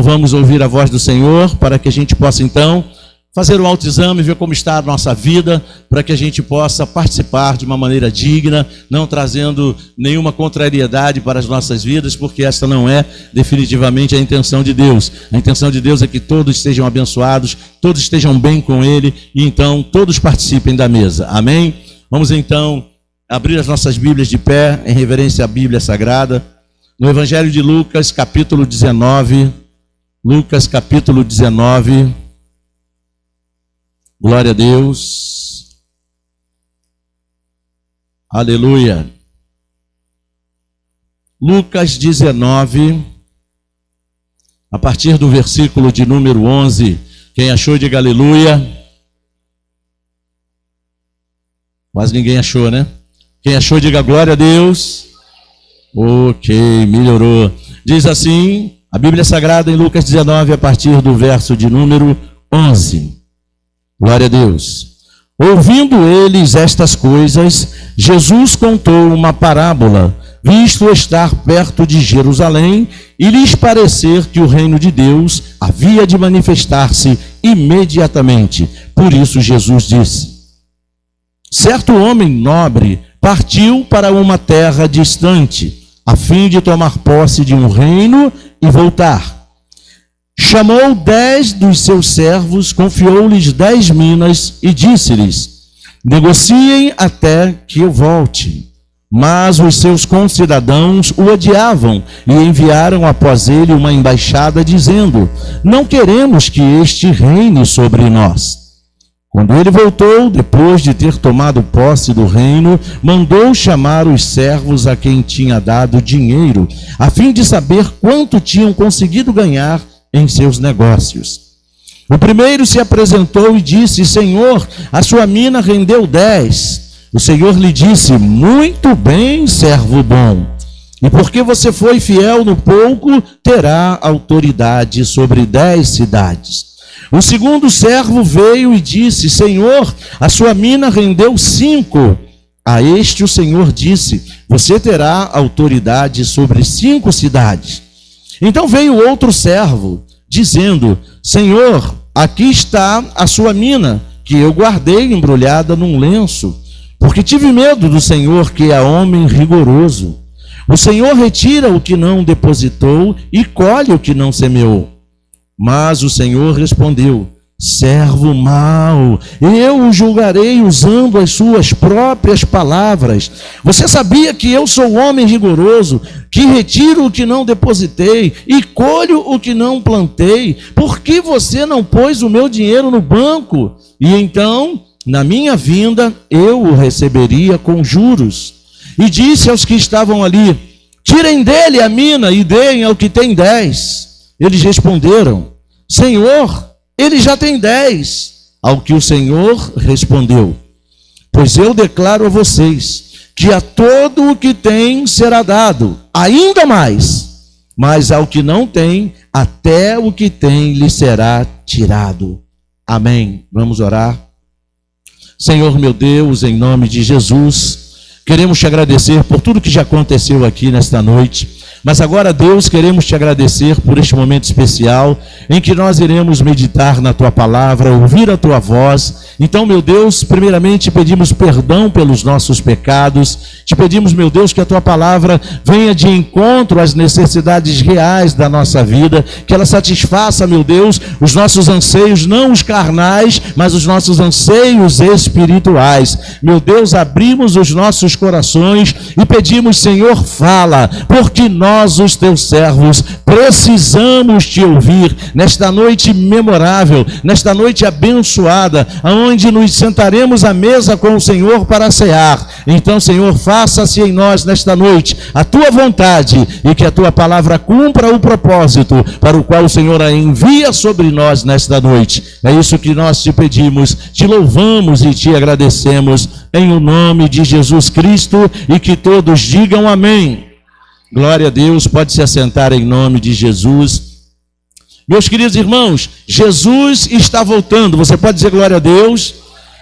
vamos ouvir a voz do Senhor para que a gente possa então fazer um autoexame, ver como está a nossa vida, para que a gente possa participar de uma maneira digna, não trazendo nenhuma contrariedade para as nossas vidas, porque esta não é definitivamente a intenção de Deus. A intenção de Deus é que todos sejam abençoados, todos estejam bem com Ele, e então todos participem da mesa. Amém? Vamos então abrir as nossas Bíblias de pé, em reverência à Bíblia Sagrada, no Evangelho de Lucas, capítulo 19, Lucas, capítulo 19, glória a Deus, aleluia. Lucas 19, a partir do versículo de número 11, quem achou, diga aleluia. Quase ninguém achou, né? Quem achou, diga glória a Deus. Ok, melhorou. Diz assim, a Bíblia Sagrada em Lucas 19, a partir do verso de número 11. Glória a Deus. Ouvindo eles estas coisas, Jesus contou uma parábola, visto estar perto de Jerusalém, e lhes parecer que o reino de Deus havia de manifestar-se imediatamente. Por isso Jesus disse: certo homem nobre partiu para uma terra distante, a fim de tomar posse de um reino e voltar. Chamou 10 dos seus servos, confiou-lhes 10 minas e disse-lhes: negociem até que eu volte. Mas os seus concidadãos o odiavam e enviaram após ele uma embaixada dizendo: não queremos que este reine sobre nós. Quando ele voltou, depois de ter tomado posse do reino, mandou chamar os servos a quem tinha dado dinheiro, a fim de saber quanto tinham conseguido ganhar em seus negócios. O primeiro se apresentou e disse: Senhor, a sua mina rendeu 10. O Senhor lhe disse: muito bem, servo bom. E porque você foi fiel no pouco, terá autoridade sobre 10 cidades. O segundo servo veio e disse: Senhor, a sua mina rendeu 5. A este o Senhor disse: você terá autoridade sobre 5 cidades. Então veio outro servo, dizendo: Senhor, aqui está a sua mina, que eu guardei embrulhada num lenço, porque tive medo do Senhor, que é homem rigoroso. O Senhor retira o que não depositou e colhe o que não semeou. Mas o Senhor respondeu: servo mau, eu o julgarei usando as suas próprias palavras. Você sabia que eu sou homem rigoroso, que retiro o que não depositei e colho o que não plantei? Por que você não pôs o meu dinheiro no banco? E então, na minha vinda, eu o receberia com juros. E disse aos que estavam ali: tirem dele a mina e deem ao que tem 10. Eles responderam: Senhor, ele já tem 10. Ao que o Senhor respondeu: pois eu declaro a vocês que a todo o que tem será dado, ainda mais, mas ao que não tem, até o que tem lhe será tirado. Amém. Vamos orar. Senhor meu Deus, em nome de Jesus, queremos te agradecer por tudo que já aconteceu aqui nesta noite. Mas agora, Deus, queremos te agradecer por este momento especial em que nós iremos meditar na tua palavra, ouvir a tua voz. Então, meu Deus, primeiramente pedimos perdão pelos nossos pecados. Te pedimos, meu Deus, que a tua palavra venha de encontro às necessidades reais da nossa vida, que ela satisfaça, meu Deus, os nossos anseios, não os carnais, mas os nossos anseios espirituais. Meu Deus, abrimos os nossos corações e pedimos: Senhor, fala, porque nós, os teus servos, precisamos te ouvir nesta noite memorável, nesta noite abençoada, onde nos sentaremos à mesa com o Senhor para cear. Então, Senhor, faça-se em nós nesta noite a tua vontade e que a tua palavra cumpra o propósito para o qual o Senhor a envia sobre nós nesta noite. É isso que nós te pedimos, te louvamos e te agradecemos em o nome de Jesus Cristo, e que todos digam amém. Glória a Deus, pode se assentar em nome de Jesus. Meus queridos irmãos, Jesus está voltando. Você pode dizer glória a Deus?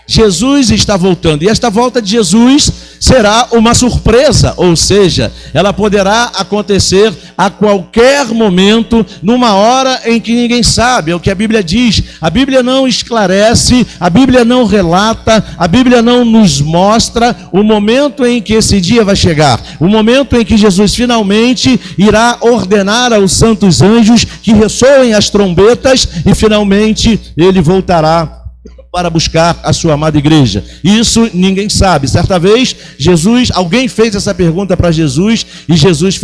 Jesus está voltando. E esta volta de Jesus será uma surpresa, ou seja, ela poderá acontecer a qualquer momento, numa hora em que ninguém sabe. É o que a Bíblia diz. A Bíblia não esclarece, a Bíblia não relata, a Bíblia não nos mostra o momento em que esse dia vai chegar, o momento em que Jesus finalmente irá ordenar aos santos anjos que ressoem as trombetas e finalmente ele voltará para buscar a sua amada igreja. Isso ninguém sabe. Certa vez, alguém fez essa pergunta para Jesus, e Jesus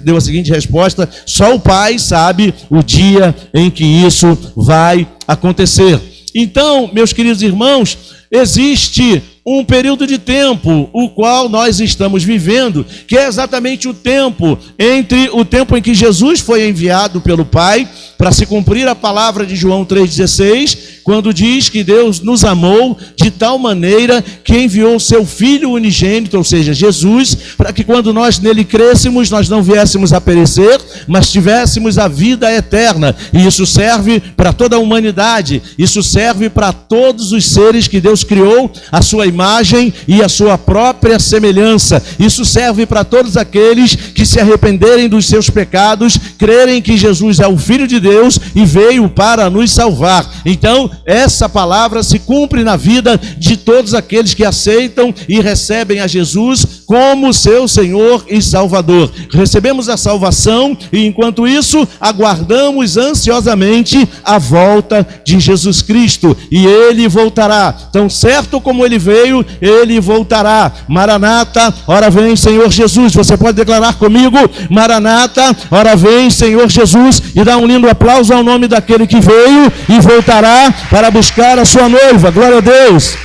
deu a seguinte resposta: só o Pai sabe o dia em que isso vai acontecer. Então, meus queridos irmãos, existe um período de tempo, o qual nós estamos vivendo, que é exatamente o tempo entre o tempo em que Jesus foi enviado pelo Pai, para se cumprir a palavra de João 3,16, quando diz que Deus nos amou de tal maneira que enviou o seu Filho unigênito, ou seja, Jesus, para que quando nós nele crêssemos, nós não viéssemos a perecer, mas tivéssemos a vida eterna. E isso serve para toda a humanidade, isso serve para todos os seres que Deus criou, a sua imagem e a sua própria semelhança. Isso serve para todos aqueles que se arrependerem dos seus pecados, crerem que Jesus é o Filho de Deus e veio para nos salvar. Então, essa palavra se cumpre na vida de todos aqueles que aceitam e recebem a Jesus como seu Senhor e Salvador. Recebemos a salvação e, enquanto isso, aguardamos ansiosamente a volta de Jesus Cristo, e ele voltará. Tão certo como ele veio, ele voltará. Maranata, ora vem Senhor Jesus. Você pode declarar comigo: Maranata, ora vem Senhor Jesus, e dar um lindo aplauso ao nome daquele que veio e voltará para buscar a sua noiva. Glória a Deus.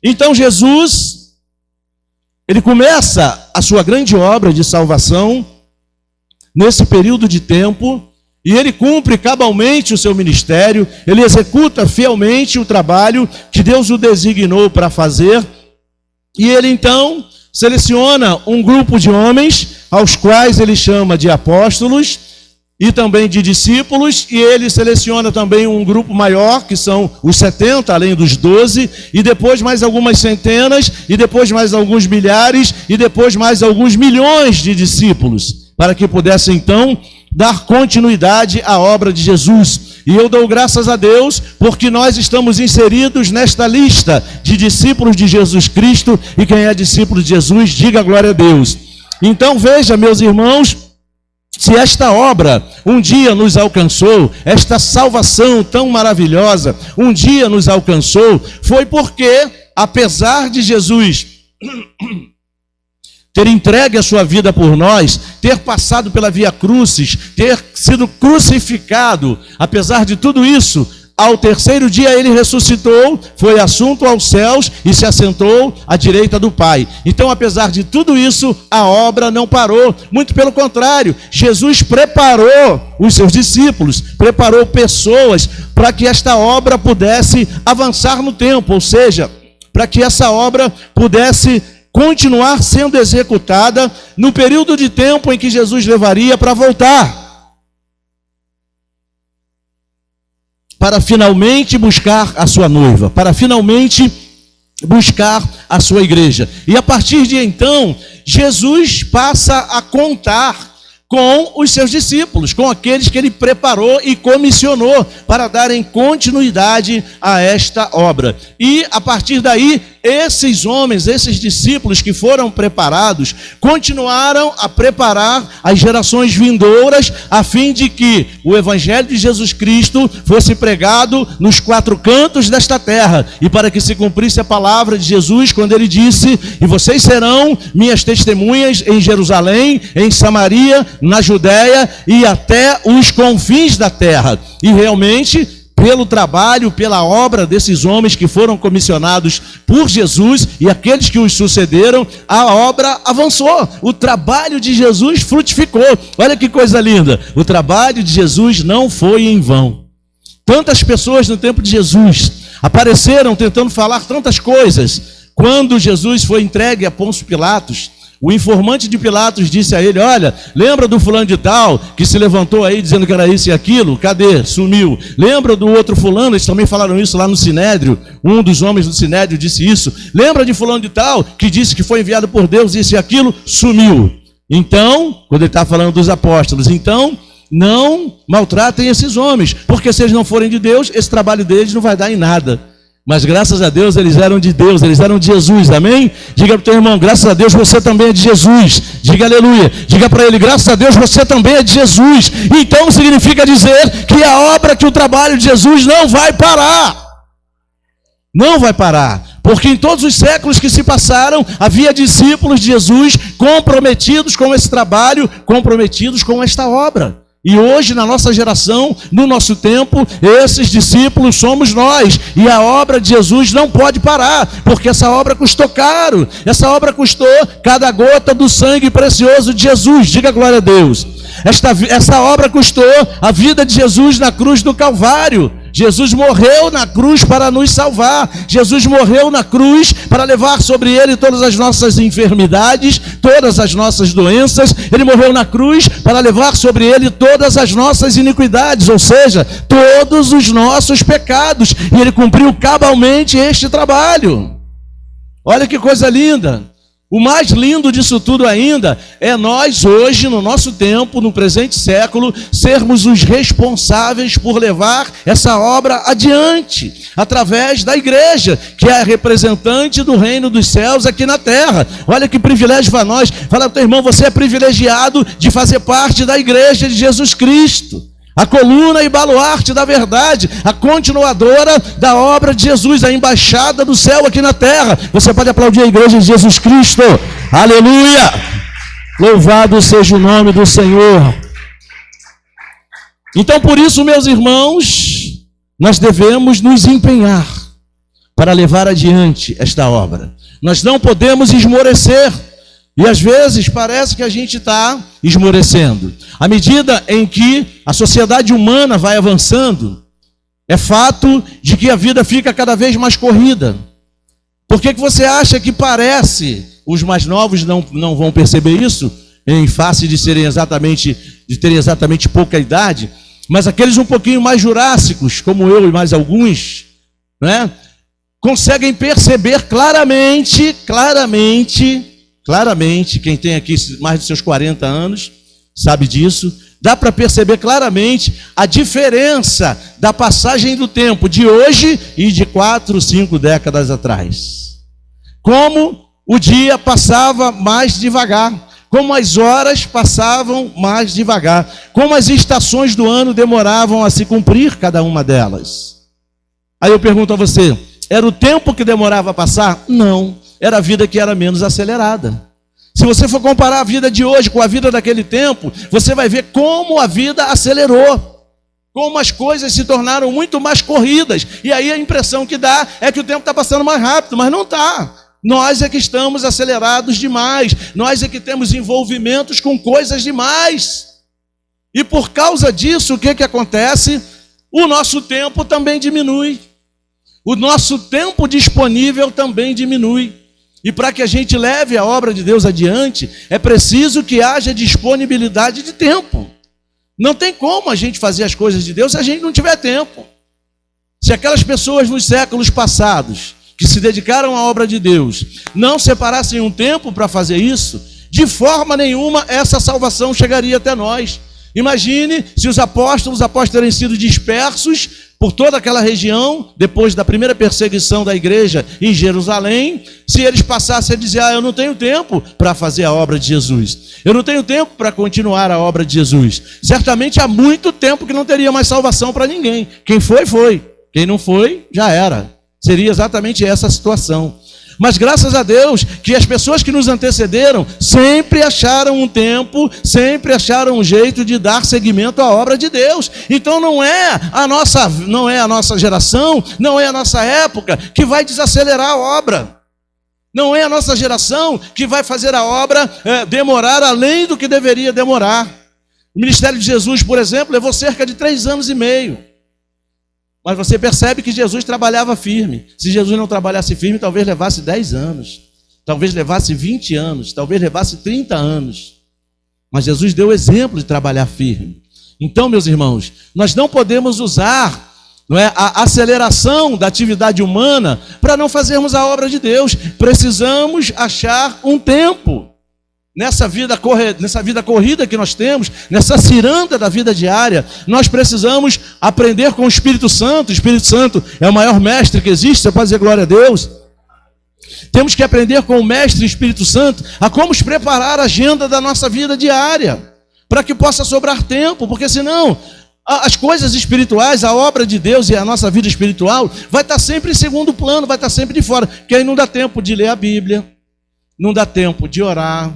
Então Jesus, ele começa a sua grande obra de salvação nesse período de tempo, e ele cumpre cabalmente o seu ministério, ele executa fielmente o trabalho que Deus o designou para fazer, e ele então seleciona um grupo de homens, aos quais ele chama de apóstolos, e também de discípulos, e ele seleciona também um grupo maior, que são os 70, além dos 12, e depois mais algumas centenas, e depois mais alguns milhares, e depois mais alguns milhões de discípulos, para que pudesse então dar continuidade à obra de Jesus. E eu dou graças a Deus, porque nós estamos inseridos nesta lista de discípulos de Jesus Cristo, e quem é discípulo de Jesus, diga glória a Deus. Então veja, meus irmãos, se esta obra um dia nos alcançou, esta salvação tão maravilhosa um dia nos alcançou, foi porque, apesar de Jesus ter entregue a sua vida por nós, ter passado pela via crucis, ter sido crucificado, apesar de tudo isso, ao terceiro dia ele ressuscitou, foi assunto aos céus e se assentou à direita do Pai. Então, apesar de tudo isso, a obra não parou, muito pelo contrário, Jesus preparou os seus discípulos, preparou pessoas para que esta obra pudesse avançar no tempo, ou seja, para que essa obra pudesse continuar sendo executada no período de tempo em que Jesus levaria para voltar, para finalmente buscar a sua noiva, para finalmente buscar a sua igreja. E a partir de então, Jesus passa a contar com os seus discípulos, com aqueles que ele preparou e comissionou para darem continuidade a esta obra. E a partir daí, esses homens, esses discípulos que foram preparados, continuaram a preparar as gerações vindouras, a fim de que o Evangelho de Jesus Cristo fosse pregado nos 4 cantos desta terra, e para que se cumprisse a palavra de Jesus, quando ele disse: e vocês serão minhas testemunhas em Jerusalém, em Samaria, na Judéia e até os confins da terra. E realmente, pelo trabalho, pela obra desses homens que foram comissionados por Jesus e aqueles que os sucederam, a obra avançou, o trabalho de Jesus frutificou. Olha que coisa linda, o trabalho de Jesus não foi em vão. Tantas pessoas no tempo de Jesus apareceram tentando falar tantas coisas. Quando Jesus foi entregue a Pôncio Pilatos, O informante de Pilatos disse a ele: olha, lembra do fulano de tal, que se levantou aí dizendo que era isso e aquilo? Cadê? Sumiu. Lembra do outro fulano? Eles também falaram isso lá no Sinédrio. Um dos homens do Sinédrio disse isso. Lembra de fulano de tal, que disse que foi enviado por Deus, isso e aquilo? Sumiu. Então, quando ele está falando dos apóstolos, então, não maltratem esses homens, porque se eles não forem de Deus, esse trabalho deles não vai dar em nada. Mas graças a Deus eles eram de Deus, eles eram de Jesus, amém? Diga para o teu irmão: graças a Deus você também é de Jesus. Diga aleluia. Diga para ele: graças a Deus você também é de Jesus. Então significa dizer que a obra, que o trabalho de Jesus não vai parar. Não vai parar. Porque em todos os séculos que se passaram, havia discípulos de Jesus comprometidos com esse trabalho, comprometidos com esta obra. E hoje, na nossa geração, no nosso tempo, esses discípulos somos nós. E a obra de Jesus não pode parar, porque essa obra custou caro. Essa obra custou cada gota do sangue precioso de Jesus. Diga glória a Deus. Essa obra custou a vida de Jesus na cruz do Calvário. Jesus morreu na cruz para nos salvar. Jesus morreu na cruz para levar sobre ele todas as nossas enfermidades, todas as nossas doenças. Ele morreu na cruz para levar sobre ele todas as nossas iniquidades, ou seja, todos os nossos pecados. E ele cumpriu cabalmente este trabalho. Olha que coisa linda. O mais lindo disso tudo ainda é nós hoje, no nosso tempo, no presente século, sermos os responsáveis por levar essa obra adiante, através da igreja, que é a representante do reino dos céus aqui na terra. Olha que privilégio para nós. Fala para o teu irmão: você é privilegiado de fazer parte da igreja de Jesus Cristo. A coluna e baluarte da verdade, a continuadora da obra de Jesus, a embaixada do céu aqui na terra. Você pode aplaudir a igreja de Jesus Cristo. Aleluia! Louvado seja o nome do Senhor. Então, por isso, meus irmãos, nós devemos nos empenhar para levar adiante esta obra. Nós não podemos esmorecer. E às vezes parece que a gente está esmorecendo. À medida em que a sociedade humana vai avançando, é fato de que a vida fica cada vez mais corrida. Por que você acha que parece, os mais novos não vão perceber isso, em face de terem exatamente pouca idade, mas aqueles um pouquinho mais jurássicos, como eu e mais alguns, né, conseguem perceber claramente, quem tem aqui mais de seus 40 anos, sabe disso, dá para perceber claramente a diferença da passagem do tempo de hoje e de 4, 5 décadas atrás. Como o dia passava mais devagar, como as horas passavam mais devagar, como as estações do ano demoravam a se cumprir, cada uma delas. Aí eu pergunto a você: era o tempo que demorava a passar? Não. Era a vida que era menos acelerada. Se você for comparar a vida de hoje com a vida daquele tempo, você vai ver como a vida acelerou, como as coisas se tornaram muito mais corridas. E aí a impressão que dá é que o tempo está passando mais rápido, mas não está. Nós é que estamos acelerados demais, nós é que temos envolvimentos com coisas demais. E por causa disso, o que acontece? O nosso tempo também diminui. O nosso tempo disponível também diminui. E para que a gente leve a obra de Deus adiante, é preciso que haja disponibilidade de tempo. Não tem como a gente fazer as coisas de Deus se a gente não tiver tempo. Se aquelas pessoas nos séculos passados, que se dedicaram à obra de Deus, não separassem um tempo para fazer isso, de forma nenhuma essa salvação chegaria até nós. Imagine se os apóstolos, após terem sido dispersos por toda aquela região, depois da primeira perseguição da igreja em Jerusalém, se eles passassem a dizer: eu não tenho tempo para fazer a obra de Jesus, eu não tenho tempo para continuar a obra de Jesus. Certamente há muito tempo que não teria mais salvação para ninguém. Quem foi, foi. Quem não foi, já era. Seria exatamente essa a situação. Mas graças a Deus que as pessoas que nos antecederam sempre acharam um tempo, sempre acharam um jeito de dar seguimento à obra de Deus. Então não é a nossa geração, não é a nossa época que vai desacelerar a obra. Não é a nossa geração que vai fazer a obra demorar além do que deveria demorar. O ministério de Jesus, por exemplo, levou cerca de 3 anos e meio. Mas você percebe que Jesus trabalhava firme. Se Jesus não trabalhasse firme, talvez levasse 10 anos. talvez levasse 20 anos, talvez levasse 30 anos. Mas Jesus deu exemplo de trabalhar firme. Então, meus irmãos, nós não podemos usar a aceleração da atividade humana para não fazermos a obra de Deus. Precisamos achar um tempo. Nessa vida corrida que nós temos, nessa ciranda da vida diária, nós precisamos aprender com o Espírito Santo. O Espírito Santo é o maior mestre que existe, você pode dizer glória a Deus. Temos que aprender com o mestre Espírito Santo a como preparar a agenda da nossa vida diária, para que possa sobrar tempo, porque senão as coisas espirituais, a obra de Deus e a nossa vida espiritual vai estar sempre em segundo plano, vai estar sempre de fora, porque aí não dá tempo de ler a Bíblia, não dá tempo de orar,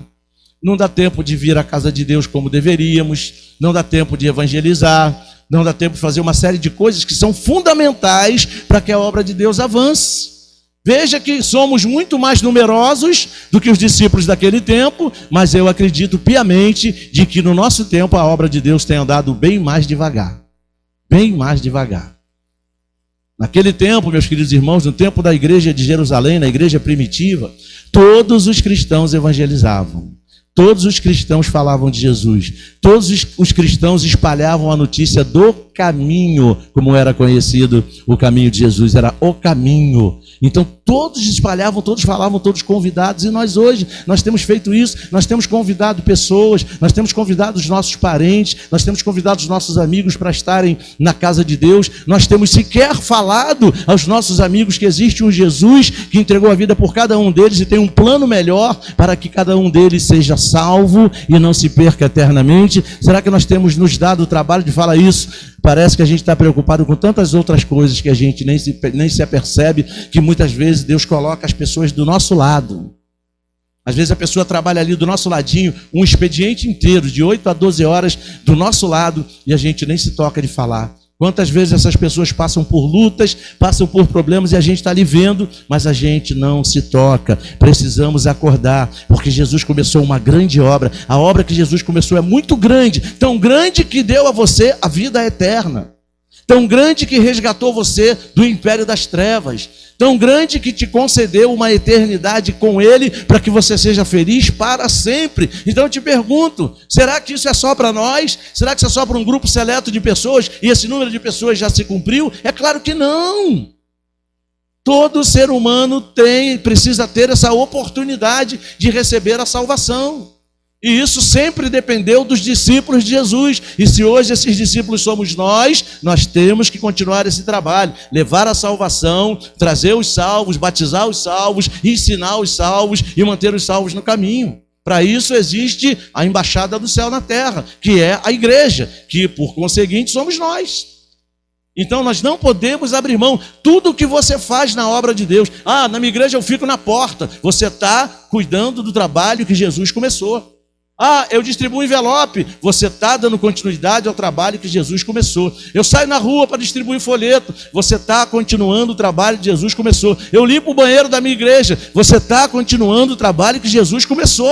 não dá tempo de vir à casa de Deus como deveríamos, não dá tempo de evangelizar, não dá tempo de fazer uma série de coisas que são fundamentais para que a obra de Deus avance. Veja que somos muito mais numerosos do que os discípulos daquele tempo, mas eu acredito piamente de que no nosso tempo a obra de Deus tem andado bem mais devagar. Bem mais devagar. Naquele tempo, meus queridos irmãos, no tempo da igreja de Jerusalém, na igreja primitiva, todos os cristãos evangelizavam. Todos os cristãos falavam de Jesus. Todos os cristãos espalhavam a notícia do caminho, como era conhecido o caminho de Jesus, era o caminho. Então todos espalhavam, todos falavam, todos convidados. E nós hoje, nós temos feito isso, nós temos convidado pessoas, nós temos convidado os nossos parentes, nós temos convidado os nossos amigos para estarem na casa de Deus. Nós temos sequer falado aos nossos amigos que existe um Jesus que entregou a vida por cada um deles e tem um plano melhor para que cada um deles seja salvo e não se perca eternamente. Será que nós temos nos dado o trabalho de falar isso? Parece que a gente está preocupado com tantas outras coisas que a gente nem se apercebe, que muitas vezes Deus coloca as pessoas do nosso lado. Às vezes a pessoa trabalha ali do nosso ladinho, um expediente inteiro, de 8 a 12 horas do nosso lado, e a gente nem se toca de falar. Quantas vezes essas pessoas passam por lutas, passam por problemas e a gente está ali vendo, mas a gente não se toca. Precisamos acordar, porque Jesus começou uma grande obra. A obra que Jesus começou é muito grande, tão grande que deu a você a vida eterna. Tão grande que resgatou você do império das trevas. Tão grande que te concedeu uma eternidade com Ele para que você seja feliz para sempre. Então eu te pergunto, será que isso é só para nós? Será que isso é só para um grupo seleto de pessoas e esse número de pessoas já se cumpriu? É claro que não. Todo ser humano precisa ter essa oportunidade de receber a salvação. E isso sempre dependeu dos discípulos de Jesus. E se hoje esses discípulos somos nós temos que continuar esse trabalho. Levar a salvação, trazer os salvos, batizar os salvos, ensinar os salvos e manter os salvos no caminho. Para isso existe a embaixada do céu na terra, que é a igreja, que por conseguinte somos nós. Então nós não podemos abrir mão. Tudo que você faz na obra de Deus. Na minha igreja eu fico na porta. Você está cuidando do trabalho que Jesus começou. Eu distribuo envelope. Você está dando continuidade ao trabalho que Jesus começou. Eu saio na rua para distribuir folheto. Você está continuando o trabalho que Jesus começou. Eu limpo o banheiro da minha igreja. Você está continuando o trabalho que Jesus começou.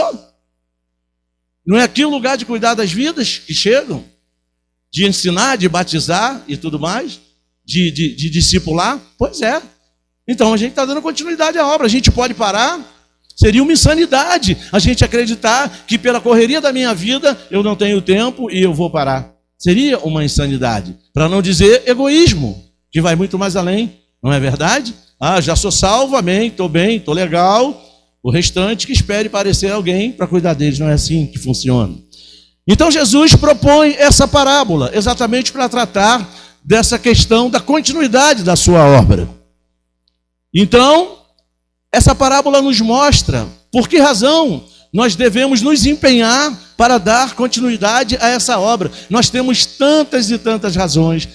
Não é aqui o lugar de cuidar das vidas que chegam? De ensinar, de batizar e tudo mais? De discipular? Pois é. Então a gente está dando continuidade à obra. A gente pode parar? Seria uma insanidade a gente acreditar que pela correria da minha vida eu não tenho tempo e eu vou parar. Seria uma insanidade. Para não dizer egoísmo, que vai muito mais além. Não é verdade? Já sou salvo, amém, estou bem, estou legal. O restante que espere parecer alguém para cuidar deles. Não é assim que funciona. Então Jesus propõe essa parábola exatamente para tratar dessa questão da continuidade da sua obra. Então, essa parábola nos mostra por que razão nós devemos nos empenhar para dar continuidade a essa obra. Nós temos tantas e tantas razões,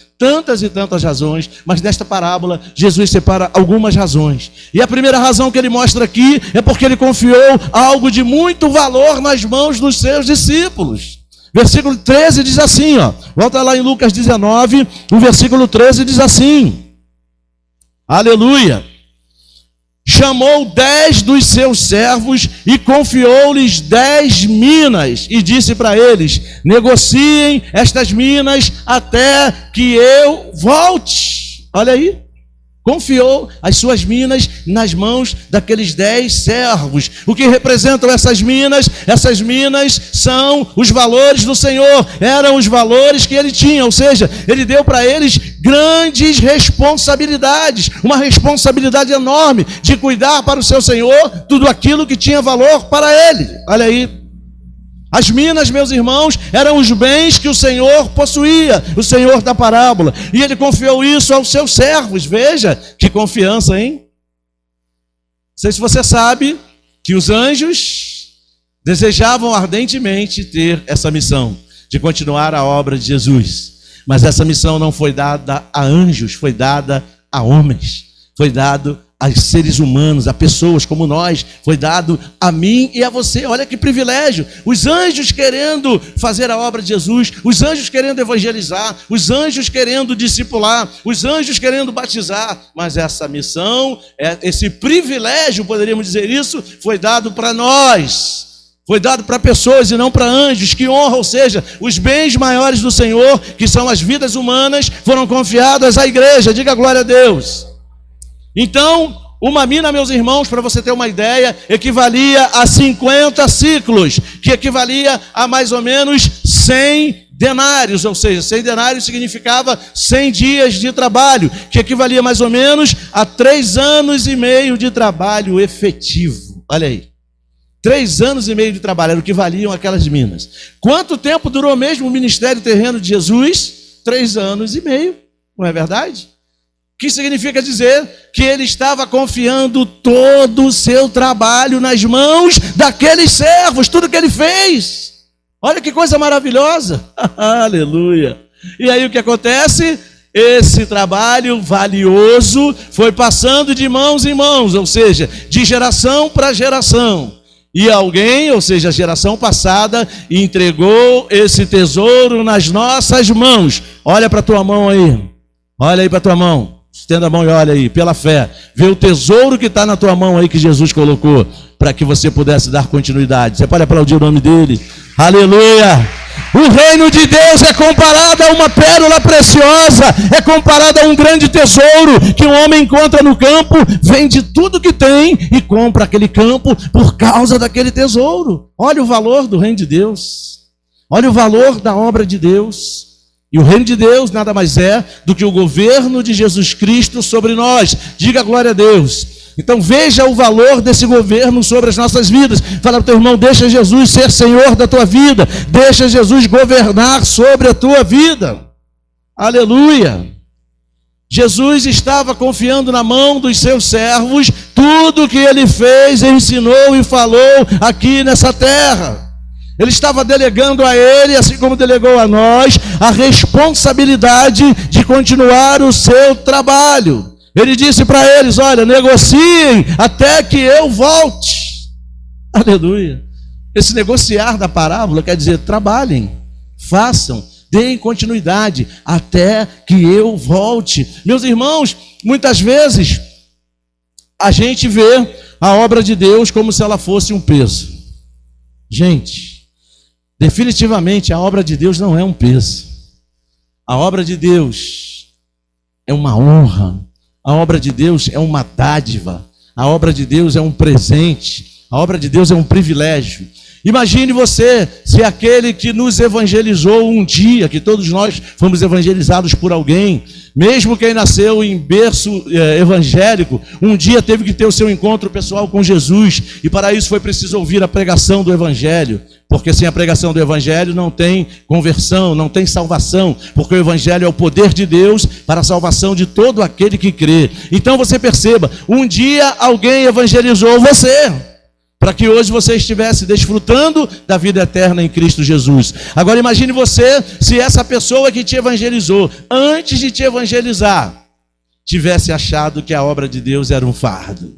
mas nesta parábola Jesus separa algumas razões. E a primeira razão que ele mostra aqui é porque ele confiou algo de muito valor nas mãos dos seus discípulos. Versículo 13 diz assim, volta lá em Lucas 19, o versículo 13 diz assim, aleluia. Chamou 10 dos seus servos e confiou-lhes 10 minas e disse para eles, negociem estas minas até que eu volte. Olha aí, Confiou as suas minas nas mãos daqueles 10 servos. O que representam essas minas? Essas minas são os valores do Senhor. Eram os valores que ele tinha. Ou seja, ele deu para eles grandes responsabilidades. Uma responsabilidade enorme de cuidar para o seu Senhor tudo aquilo que tinha valor para ele. Olha aí. As minas, meus irmãos, eram os bens que o Senhor possuía, o Senhor da parábola. E ele confiou isso aos seus servos. Veja que confiança, hein? Não sei se você sabe que os anjos desejavam ardentemente ter essa missão de continuar a obra de Jesus. Mas essa missão não foi dada a anjos, foi dada a homens. Foi dado a seres humanos, a pessoas como nós, foi dado a mim e a você. Olha que privilégio, os anjos querendo fazer a obra de Jesus, os anjos querendo evangelizar, os anjos querendo discipular, os anjos querendo batizar, mas essa missão, esse privilégio, poderíamos dizer isso, foi dado para nós. Foi dado para pessoas e não para anjos. Que honra, ou seja, os bens maiores do Senhor, que são as vidas humanas, foram confiadas à igreja. Diga glória a Deus. Então, uma mina, meus irmãos, para você ter uma ideia, equivalia a 50 ciclos, que equivalia a mais ou menos 100 denários, ou seja, 100 denários significava 100 dias de trabalho, que equivalia mais ou menos a 3 anos e meio de trabalho efetivo. Olha aí, 3 anos e meio de trabalho, era o que valiam aquelas minas. Quanto tempo durou mesmo o ministério terreno de Jesus? 3 anos e meio, não é verdade? Que significa dizer que ele estava confiando todo o seu trabalho nas mãos daqueles servos, tudo que ele fez. Olha que coisa maravilhosa. Aleluia. E aí o que acontece? Esse trabalho valioso foi passando de mãos em mãos, ou seja, de geração para geração. E alguém, ou seja, a geração passada, entregou esse tesouro nas nossas mãos. Olha para a tua mão aí. Olha aí para a tua mão. Estenda a mão e olha aí, pela fé. Vê o tesouro que está na tua mão aí que Jesus colocou para que você pudesse dar continuidade. Você pode aplaudir o nome dele. Aleluia! O reino de Deus é comparado a uma pérola preciosa, é comparado a um grande tesouro que um homem encontra no campo, vende tudo que tem e compra aquele campo por causa daquele tesouro. Olha o valor do reino de Deus. Olha o valor da obra de Deus. E o reino de Deus nada mais é do que o governo de Jesus Cristo sobre nós. Diga glória a Deus. Então veja o valor desse governo sobre as nossas vidas. Fala para o teu irmão, deixa Jesus ser Senhor da tua vida. Deixa Jesus governar sobre a tua vida. Aleluia. Jesus estava confiando na mão dos seus servos tudo que ele fez, ensinou e falou aqui nessa terra. Ele estava delegando a ele, assim como delegou a nós, a responsabilidade de continuar o seu trabalho. Ele disse para eles, olha, negociem até que eu volte. Aleluia. Esse negociar da parábola quer dizer, trabalhem, façam, deem continuidade até que eu volte. Meus irmãos, muitas vezes a gente vê a obra de Deus como se ela fosse um peso. Gente, definitivamente a obra de Deus não é um peso. A obra de Deus é uma honra. A obra de Deus é uma dádiva. A obra de Deus é um presente. A obra de Deus é um privilégio. Imagine você se aquele que nos evangelizou um dia, que todos nós fomos evangelizados por alguém, mesmo quem nasceu em berço evangélico, um dia teve que ter o seu encontro pessoal com Jesus, e para isso foi preciso ouvir a pregação do evangelho, porque sem a pregação do evangelho não tem conversão, não tem salvação, porque o evangelho é o poder de Deus para a salvação de todo aquele que crê. Então você perceba, um dia alguém evangelizou você, para que hoje você estivesse desfrutando da vida eterna em Cristo Jesus. Agora imagine você, se essa pessoa que te evangelizou, antes de te evangelizar, tivesse achado que a obra de Deus era um fardo.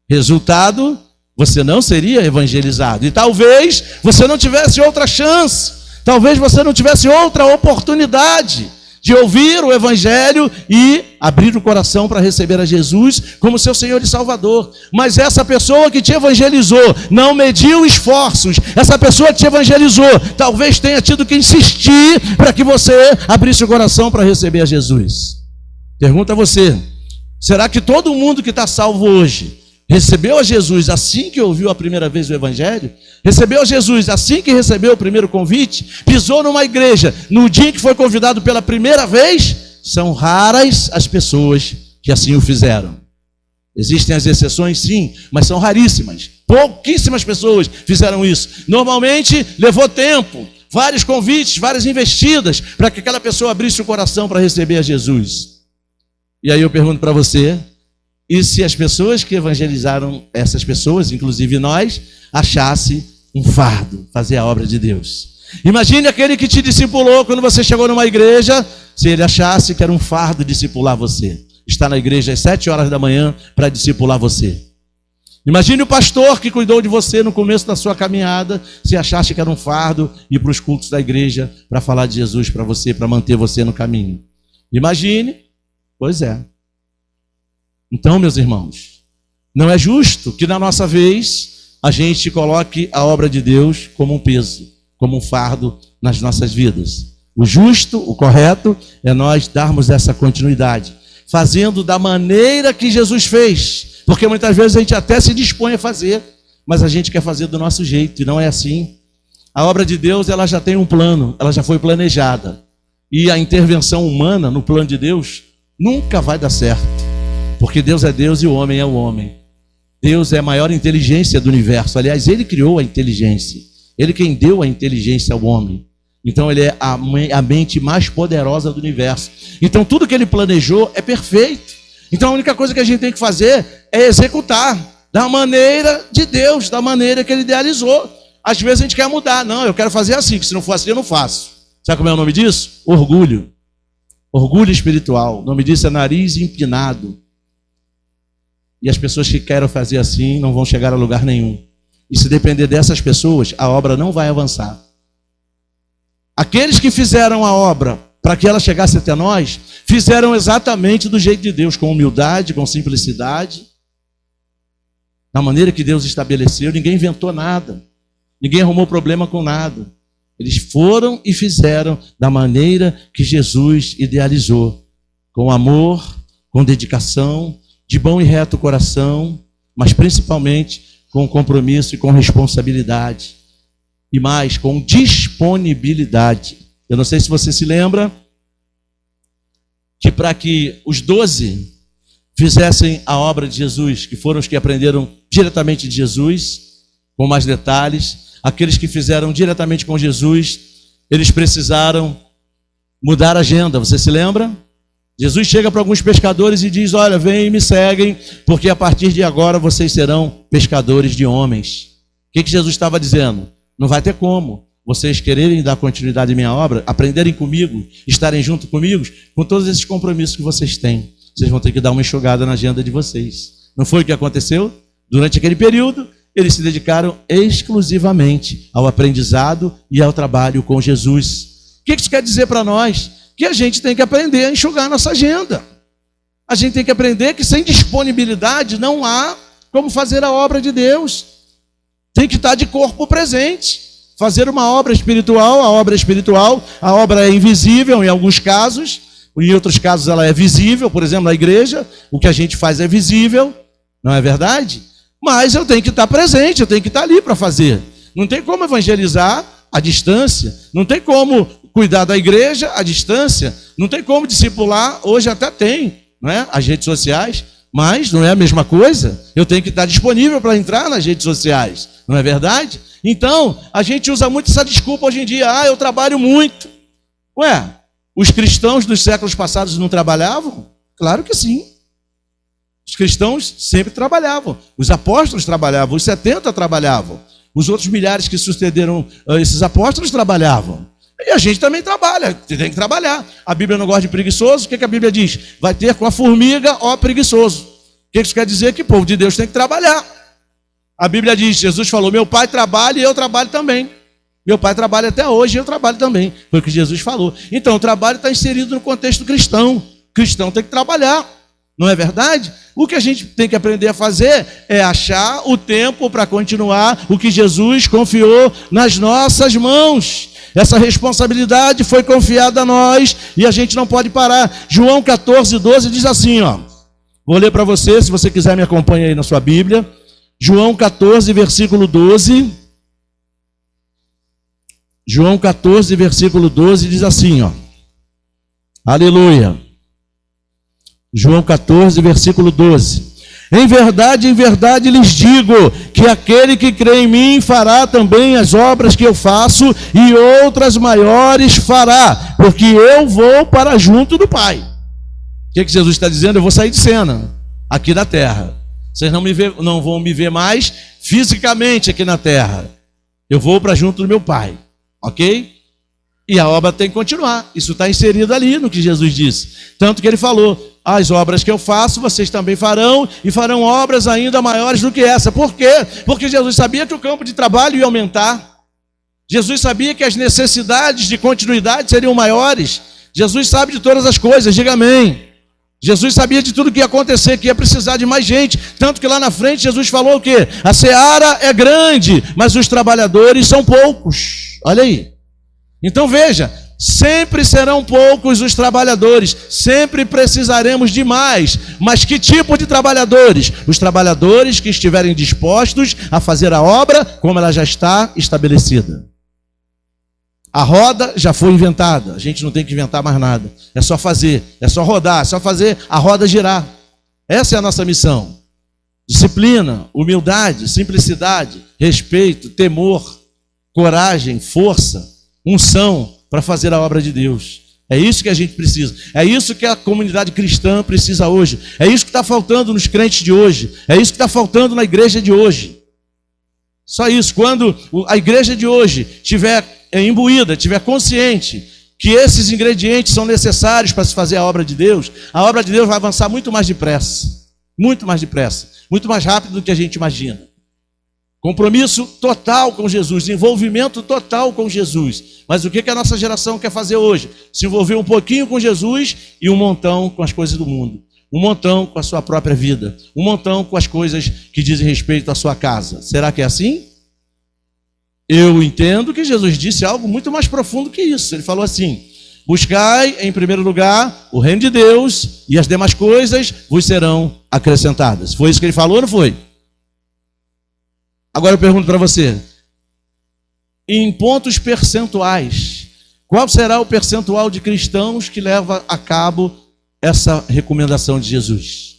Resultado, você não seria evangelizado. E talvez você não tivesse outra chance, talvez você não tivesse outra oportunidade de ouvir o evangelho e abrir o coração para receber a Jesus como seu Senhor e Salvador. Mas essa pessoa que te evangelizou não mediu esforços. Essa pessoa que te evangelizou talvez tenha tido que insistir para que você abrisse o coração para receber a Jesus. Pergunta a você, Será que todo mundo que está salvo hoje recebeu a Jesus assim que ouviu a primeira vez o Evangelho? Recebeu a Jesus assim que recebeu o primeiro convite? Pisou numa igreja no dia que foi convidado pela primeira vez? São raras as pessoas que assim o fizeram. Existem as exceções, sim, mas são raríssimas. Pouquíssimas pessoas fizeram isso. Normalmente levou tempo, vários convites, várias investidas para que aquela pessoa abrisse o coração para receber a Jesus. E aí eu pergunto para você, e se as pessoas que evangelizaram essas pessoas, inclusive nós, achasse um fardo fazer a obra de Deus? Imagine aquele que te discipulou quando você chegou numa igreja, se ele achasse que era um fardo discipular você. Está na igreja às 7 horas da manhã para discipular você. Imagine o pastor que cuidou de você no começo da sua caminhada, se achasse que era um fardo ir para os cultos da igreja para falar de Jesus para você, para manter você no caminho. Imagine. Pois é. Então, meus irmãos, não é justo que na nossa vez a gente coloque a obra de Deus como um peso, como um fardo nas nossas vidas. O justo, o correto, é nós darmos essa continuidade, fazendo da maneira que Jesus fez, porque muitas vezes a gente até se dispõe a fazer, mas a gente quer fazer do nosso jeito, e não é assim. A obra de Deus, ela já tem um plano, ela já foi planejada, e a intervenção humana no plano de Deus nunca vai dar certo, porque Deus é Deus e o homem é o homem. Deus é a maior inteligência do universo. Aliás, Ele criou a inteligência. Ele quem deu a inteligência ao homem. Então Ele é a mente mais poderosa do universo. Então tudo que Ele planejou é perfeito. Então a única coisa que a gente tem que fazer é executar da maneira de Deus, da maneira que Ele idealizou. Às vezes a gente quer mudar. Não, eu quero fazer assim, que se não for assim eu não faço. Sabe como é o nome disso? Orgulho. Orgulho espiritual. O nome disso é nariz empinado. E as pessoas que querem fazer assim não vão chegar a lugar nenhum. E se depender dessas pessoas, a obra não vai avançar. Aqueles que fizeram a obra para que ela chegasse até nós, fizeram exatamente do jeito de Deus, com humildade, com simplicidade, da maneira que Deus estabeleceu. Ninguém inventou nada. Ninguém arrumou problema com nada. Eles foram e fizeram da maneira que Jesus idealizou, com amor, com dedicação, de bom e reto coração, mas principalmente com compromisso e com responsabilidade. E mais, com disponibilidade. Eu não sei se você se lembra que para que os 12 fizessem a obra de Jesus, que foram os que aprenderam diretamente de Jesus, com mais detalhes, aqueles que fizeram diretamente com Jesus, eles precisaram mudar a agenda. Você se lembra? Jesus chega para alguns pescadores e diz: olha, vem e me seguem, porque a partir de agora vocês serão pescadores de homens. O que Jesus estava dizendo? Não vai ter como vocês quererem dar continuidade à minha obra, aprenderem comigo, estarem junto comigo, com todos esses compromissos que vocês têm. Vocês vão ter que dar uma enxugada na agenda de vocês. Não foi o que aconteceu? Durante aquele período, eles se dedicaram exclusivamente ao aprendizado e ao trabalho com Jesus. O que isso quer dizer para nós? Que a gente tem que aprender a enxugar a nossa agenda. A gente tem que aprender que sem disponibilidade não há como fazer a obra de Deus. Tem que estar de corpo presente. Fazer uma obra espiritual, a obra é invisível em alguns casos, em outros casos ela é visível. Por exemplo, na igreja, o que a gente faz é visível, não é verdade? Mas eu tenho que estar presente, eu tenho que estar ali para fazer. Não tem como evangelizar à distância, não tem como cuidar da igreja à distância, não tem como discipular. Hoje até tem, não é? As redes sociais, mas não é a mesma coisa. Eu tenho que estar disponível para entrar nas redes sociais, não é verdade? Então, a gente usa muito essa desculpa hoje em dia: eu trabalho muito. Ué, os cristãos dos séculos passados não trabalhavam? Claro que sim. Os cristãos sempre trabalhavam. Os apóstolos trabalhavam, os 70 trabalhavam. Os outros milhares que sucederam esses apóstolos trabalhavam. E a gente também trabalha, tem que trabalhar. A Bíblia não gosta de preguiçoso. O que a Bíblia diz? Vai ter com a formiga, ó preguiçoso. O que isso quer dizer? Que o povo de Deus tem que trabalhar. A Bíblia diz, Jesus falou: meu pai trabalha e eu trabalho também. Meu pai trabalha até hoje e eu trabalho também. Foi o que Jesus falou. Então o trabalho está inserido no contexto cristão. O cristão tem que trabalhar, não é verdade? O que a gente tem que aprender a fazer é achar o tempo para continuar o que Jesus confiou nas nossas mãos. Essa responsabilidade foi confiada a nós e a gente não pode parar. João 14:12 diz assim, Vou ler para você, se você quiser me acompanha aí na sua Bíblia. João 14, versículo 12. João 14, versículo 12 diz assim, ó. Aleluia. João 14, versículo 12. Em verdade lhes digo que aquele que crê em mim fará também as obras que eu faço e outras maiores fará, porque eu vou para junto do Pai. O que Jesus está dizendo? Eu vou sair de cena aqui na terra. Vocês não vão me ver mais fisicamente aqui na terra. Eu vou para junto do meu Pai, ok? E a obra tem que continuar. Isso está inserido ali no que Jesus disse. Tanto que ele falou, as obras que eu faço, vocês também farão, e farão obras ainda maiores do que essa. Por quê? Porque Jesus sabia que o campo de trabalho ia aumentar. Jesus sabia que as necessidades de continuidade seriam maiores. Jesus sabe de todas as coisas, diga amém. Jesus sabia de tudo que ia acontecer, que ia precisar de mais gente. Tanto que lá na frente Jesus falou o quê? A seara é grande, mas os trabalhadores são poucos. Olha aí. Então veja, sempre serão poucos os trabalhadores, sempre precisaremos de mais. Mas que tipo de trabalhadores? Os trabalhadores que estiverem dispostos a fazer a obra como ela já está estabelecida. A roda já foi inventada, a gente não tem que inventar mais nada. É só fazer, é só rodar, é só fazer a roda girar. Essa é a nossa missão. Disciplina, humildade, simplicidade, respeito, temor, coragem, força, unção para fazer a obra de Deus. É isso que a gente precisa. É isso que a comunidade cristã precisa hoje. É isso que está faltando nos crentes de hoje. É isso que está faltando na igreja de hoje. Só isso. Quando a igreja de hoje tiver imbuída, tiver consciente que esses ingredientes são necessários para se fazer a obra de Deus vai avançar muito mais depressa. Muito mais depressa. Muito mais rápido do que a gente imagina. Compromisso total com Jesus, envolvimento total com Jesus. Mas o que a nossa geração quer fazer hoje? Se envolver um pouquinho com Jesus e um montão com as coisas do mundo. Um montão com a sua própria vida. Um montão com as coisas que dizem respeito à sua casa. Será que é assim? Eu entendo que Jesus disse algo muito mais profundo que isso. Ele falou assim: buscai em primeiro lugar o reino de Deus e as demais coisas vos serão acrescentadas. Foi isso que ele falou ou não foi? Agora eu pergunto para você, em pontos percentuais, qual será o percentual de cristãos que leva a cabo essa recomendação de Jesus?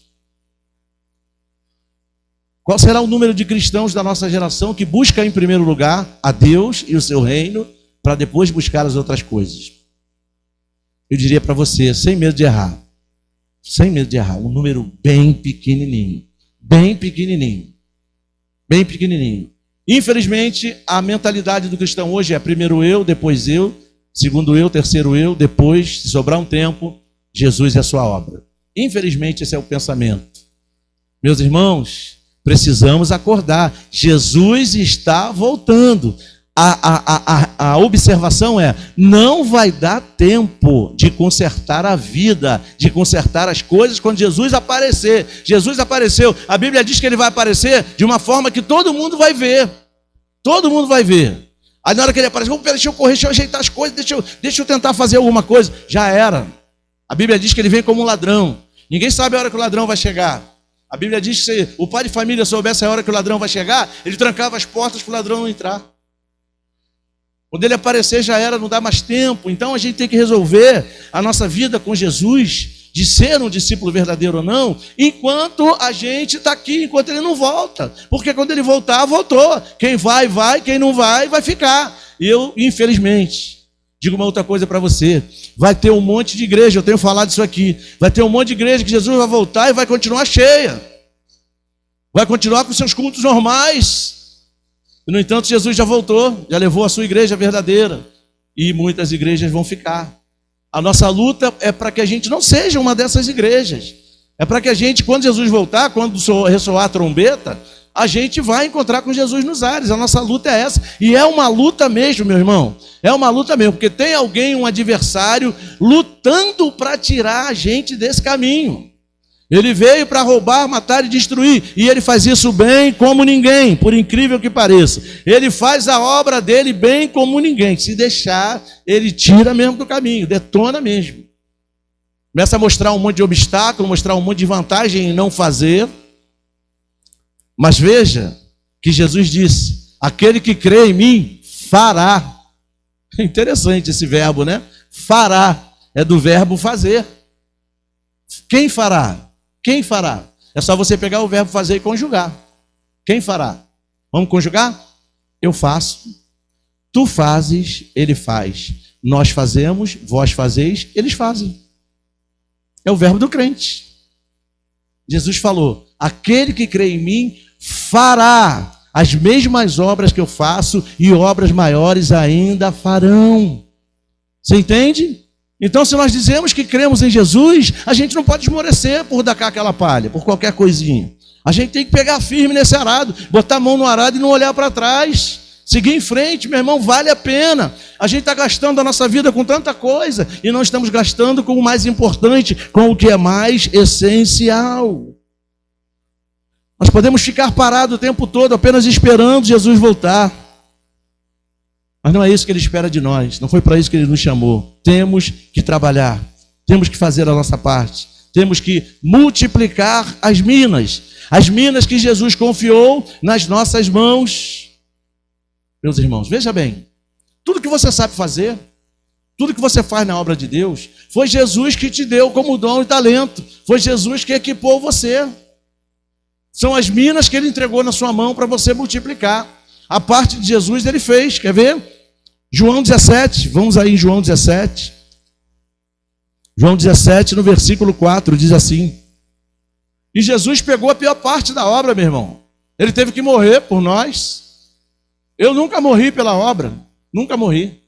Qual será o número de cristãos da nossa geração que busca em primeiro lugar a Deus e o seu reino para depois buscar as outras coisas? Eu diria para você, sem medo de errar, um número bem pequenininho, bem pequenininho. Bem pequenininho. Infelizmente, a mentalidade do cristão hoje é primeiro eu, depois eu, segundo eu, terceiro eu, depois, se sobrar um tempo, Jesus e a sua obra. Infelizmente, esse é o pensamento. Meus irmãos, precisamos acordar. Jesus está voltando. A observação é, não vai dar tempo de consertar a vida, de consertar as coisas quando Jesus aparecer. Jesus apareceu, a Bíblia diz que ele vai aparecer de uma forma que todo mundo vai ver. Todo mundo vai ver. Aí na hora que ele aparecer, deixa eu correr, deixa eu ajeitar as coisas, deixa eu tentar fazer alguma coisa. Já era. A Bíblia diz que ele vem como um ladrão. Ninguém sabe a hora que o ladrão vai chegar. A Bíblia diz que se o pai de família soubesse a hora que o ladrão vai chegar, ele trancava as portas para o ladrão não entrar. Quando ele aparecer já era, não dá mais tempo. Então a gente tem que resolver a nossa vida com Jesus, de ser um discípulo verdadeiro ou não, enquanto a gente está aqui, enquanto ele não volta. Porque quando ele voltar, voltou. Quem vai, vai. Quem não vai, vai ficar. E eu, infelizmente, digo uma outra coisa para você. Vai ter um monte de igreja, eu tenho falado isso aqui. Vai ter um monte de igreja que Jesus vai voltar e vai continuar cheia. Vai continuar com seus cultos normais. No entanto, Jesus já voltou, já levou a sua igreja verdadeira. E muitas igrejas vão ficar. A nossa luta é para que a gente não seja uma dessas igrejas. É para que a gente, quando Jesus voltar, quando ressoar a trombeta, a gente vai encontrar com Jesus nos ares. A nossa luta é essa. E é uma luta mesmo, meu irmão. É uma luta mesmo, porque tem alguém, um adversário, lutando para tirar a gente desse caminho. Ele veio para roubar, matar e destruir. E ele faz isso bem como ninguém, por incrível que pareça. Ele faz a obra dele bem como ninguém. Se deixar, ele tira mesmo do caminho, detona mesmo. Começa a mostrar um monte de obstáculo, mostrar um monte de vantagem em não fazer. Mas veja que Jesus disse: aquele que crê em mim, fará. É interessante esse verbo, né? Fará. É do verbo fazer. Quem fará? Quem fará? É só você pegar o verbo fazer e conjugar. Quem fará? Vamos conjugar? Eu faço. Tu fazes, ele faz. Nós fazemos, vós fazeis, eles fazem. É o verbo do crente. Jesus falou: aquele que crê em mim fará as mesmas obras que eu faço, e obras maiores ainda farão. Você entende? Então, se nós dizemos que cremos em Jesus, a gente não pode esmorecer por dar cá aquela palha, por qualquer coisinha. A gente tem que pegar firme nesse arado, botar a mão no arado e não olhar para trás. Seguir em frente, meu irmão, vale a pena. A gente está gastando a nossa vida com tanta coisa e não estamos gastando com o mais importante, com o que é mais essencial. Nós podemos ficar parados o tempo todo apenas esperando Jesus voltar. Mas não é isso que ele espera de nós. Não foi para isso que ele nos chamou. Temos que trabalhar. Temos que fazer a nossa parte. Temos que multiplicar as minas. As minas que Jesus confiou nas nossas mãos. Meus irmãos, veja bem. Tudo que você sabe fazer, tudo que você faz na obra de Deus, foi Jesus que te deu como dom e talento. Foi Jesus que equipou você. São as minas que ele entregou na sua mão para você multiplicar. A parte de Jesus ele fez, quer ver? João 17, vamos aí em João 17. João 17, no versículo 4, diz assim: e Jesus pegou a pior parte da obra, meu irmão. Ele teve que morrer por nós. Eu nunca morri pela obra, nunca morri.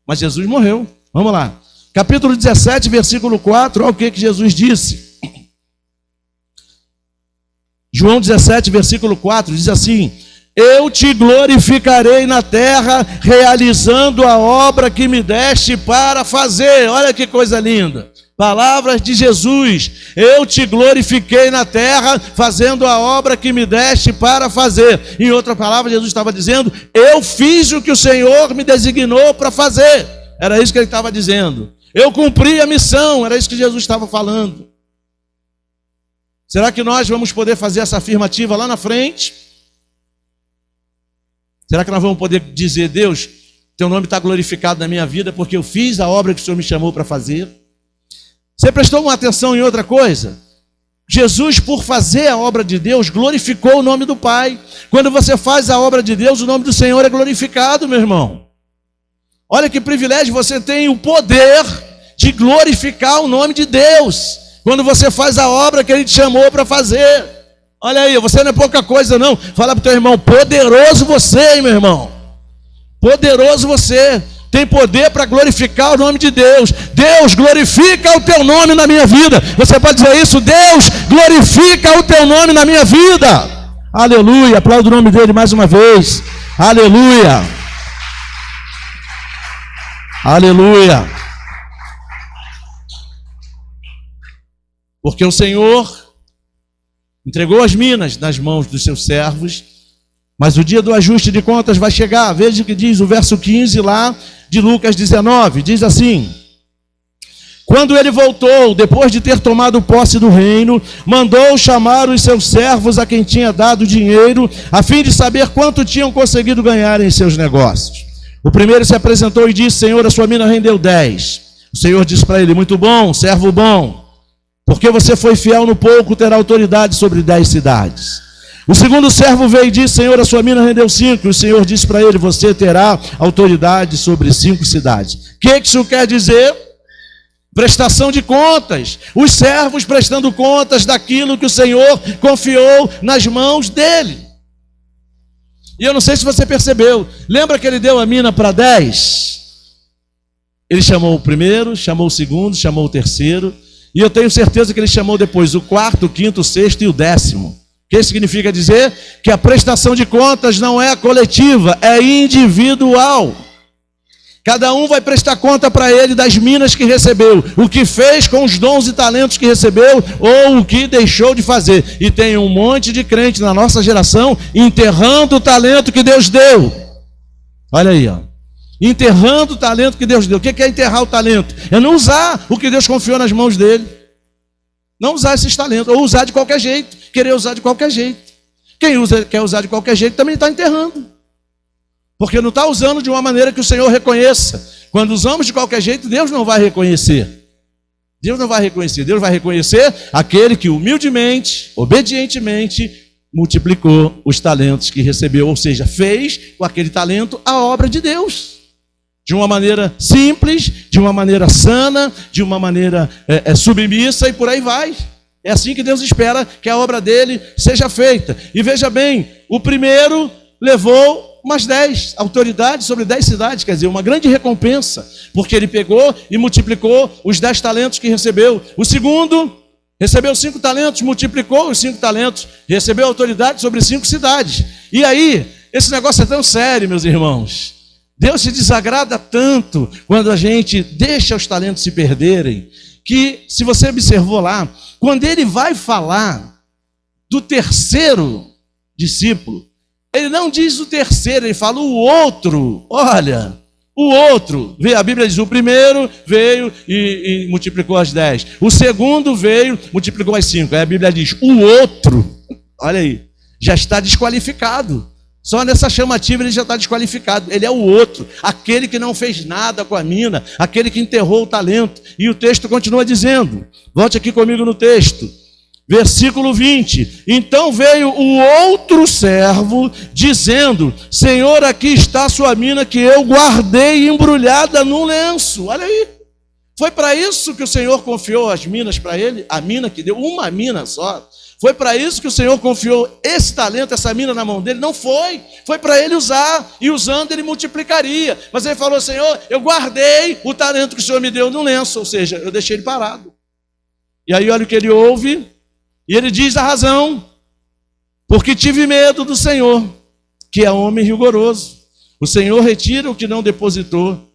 Mas Jesus morreu. Vamos lá. Capítulo 17, versículo 4, olha o que Jesus disse. João 17, versículo 4, diz assim: eu te glorificarei na terra, realizando a obra que me deste para fazer. Olha que coisa linda. Palavras de Jesus: eu te glorifiquei na terra, fazendo a obra que me deste para fazer. Em outra palavra, Jesus estava dizendo: eu fiz o que o Senhor me designou para fazer. Era isso que ele estava dizendo. Eu cumpri a missão, era isso que Jesus estava falando. Será que nós vamos poder fazer essa afirmativa lá na frente? Será que nós vamos poder dizer: Deus, teu nome está glorificado na minha vida porque eu fiz a obra que o Senhor me chamou para fazer? Você prestou uma atenção em outra coisa? Jesus, por fazer a obra de Deus, glorificou o nome do Pai. Quando você faz a obra de Deus, o nome do Senhor é glorificado, meu irmão. Olha que privilégio, você tem o poder de glorificar o nome de Deus quando você faz a obra que Ele te chamou para fazer. Olha aí, você não é pouca coisa não. Fala para o teu irmão: poderoso você, hein, meu irmão. Poderoso você. Tem poder para glorificar o nome de Deus. Deus, glorifica o teu nome na minha vida. Você pode dizer isso: Deus, glorifica o teu nome na minha vida. Aleluia, aplauda o nome dele mais uma vez. Aleluia. Aleluia. Porque o Senhor entregou as minas nas mãos dos seus servos, mas o dia do ajuste de contas vai chegar. Veja o que diz o verso 15 lá de Lucas 19, diz assim: quando ele voltou, depois de ter tomado posse do reino, mandou chamar os seus servos a quem tinha dado dinheiro, a fim de saber quanto tinham conseguido ganhar em seus negócios. O primeiro se apresentou e disse: Senhor, a sua mina rendeu 10. O Senhor disse para ele: muito bom, servo bom, porque você foi fiel no pouco, terá autoridade sobre 10 cidades. O segundo servo veio e disse: Senhor, a sua mina rendeu 5. E o Senhor disse para ele: você terá autoridade sobre 5 cidades. O que isso quer dizer? Prestação de contas. Os servos prestando contas daquilo que o Senhor confiou nas mãos dele. E eu não sei se você percebeu, lembra que ele deu a mina para 10? Ele chamou o primeiro, chamou o segundo, chamou o terceiro, e eu tenho certeza que ele chamou depois o quarto, o quinto, o sexto e o 10º. O que significa dizer? Que a prestação de contas não é coletiva, é individual. Cada um vai prestar conta para ele das minas que recebeu, o que fez com os dons e talentos que recebeu, ou o que deixou de fazer. E tem um monte de crente na nossa geração enterrando o talento que Deus deu. Olha aí, ó. enterrando o talento que Deus deu. O que é enterrar o talento? É não usar o que Deus confiou nas mãos dele. Não usar esses talentos, ou usar de qualquer jeito, querer usar de qualquer jeito. Quem quer usar de qualquer jeito também está enterrando. Porque não está usando de uma maneira que o Senhor reconheça. Quando usamos de qualquer jeito, Deus não vai reconhecer. Deus não vai reconhecer. Deus vai reconhecer aquele que humildemente, obedientemente, multiplicou os talentos que recebeu. Ou seja, fez com aquele talento a obra de Deus. De uma maneira simples, de uma maneira sana, de uma maneira submissa e por aí vai. É assim que Deus espera que a obra dele seja feita. E veja bem, o primeiro levou umas 10 autoridades sobre 10 cidades, quer dizer, uma grande recompensa, porque ele pegou e multiplicou os 10 talentos que recebeu. O segundo recebeu 5 talentos, multiplicou os 5 talentos, recebeu autoridade sobre 5 cidades. E aí, esse negócio é tão sério, meus irmãos. Deus se desagrada tanto quando a gente deixa os talentos se perderem, que, se você observou lá, quando ele vai falar do terceiro discípulo, ele não diz o terceiro, ele fala o outro. Olha, o outro, a Bíblia diz, o primeiro veio e multiplicou as 10. O segundo veio, multiplicou as 5. Aí a Bíblia diz, o outro, olha aí, já está desqualificado. Só nessa chamativa ele já está desqualificado. Ele é o outro, aquele que não fez nada com a mina, aquele que enterrou o talento. E o texto continua dizendo, volte aqui comigo no texto, versículo 20. Então veio o outro servo, dizendo, Senhor, aqui está a sua mina que eu guardei embrulhada num lenço. Olha aí, foi para isso que o Senhor confiou as minas para ele, a mina que deu, uma mina só. Foi para isso que o Senhor confiou esse talento, essa mina na mão dele? Não foi. Foi para ele usar, e usando ele multiplicaria. Mas ele falou, Senhor, eu guardei o talento que o Senhor me deu no lenço, ou seja, eu deixei ele parado. E aí olha o que ele ouve, e ele diz a razão, porque tive medo do Senhor, que é homem rigoroso. O Senhor retira o que não depositou,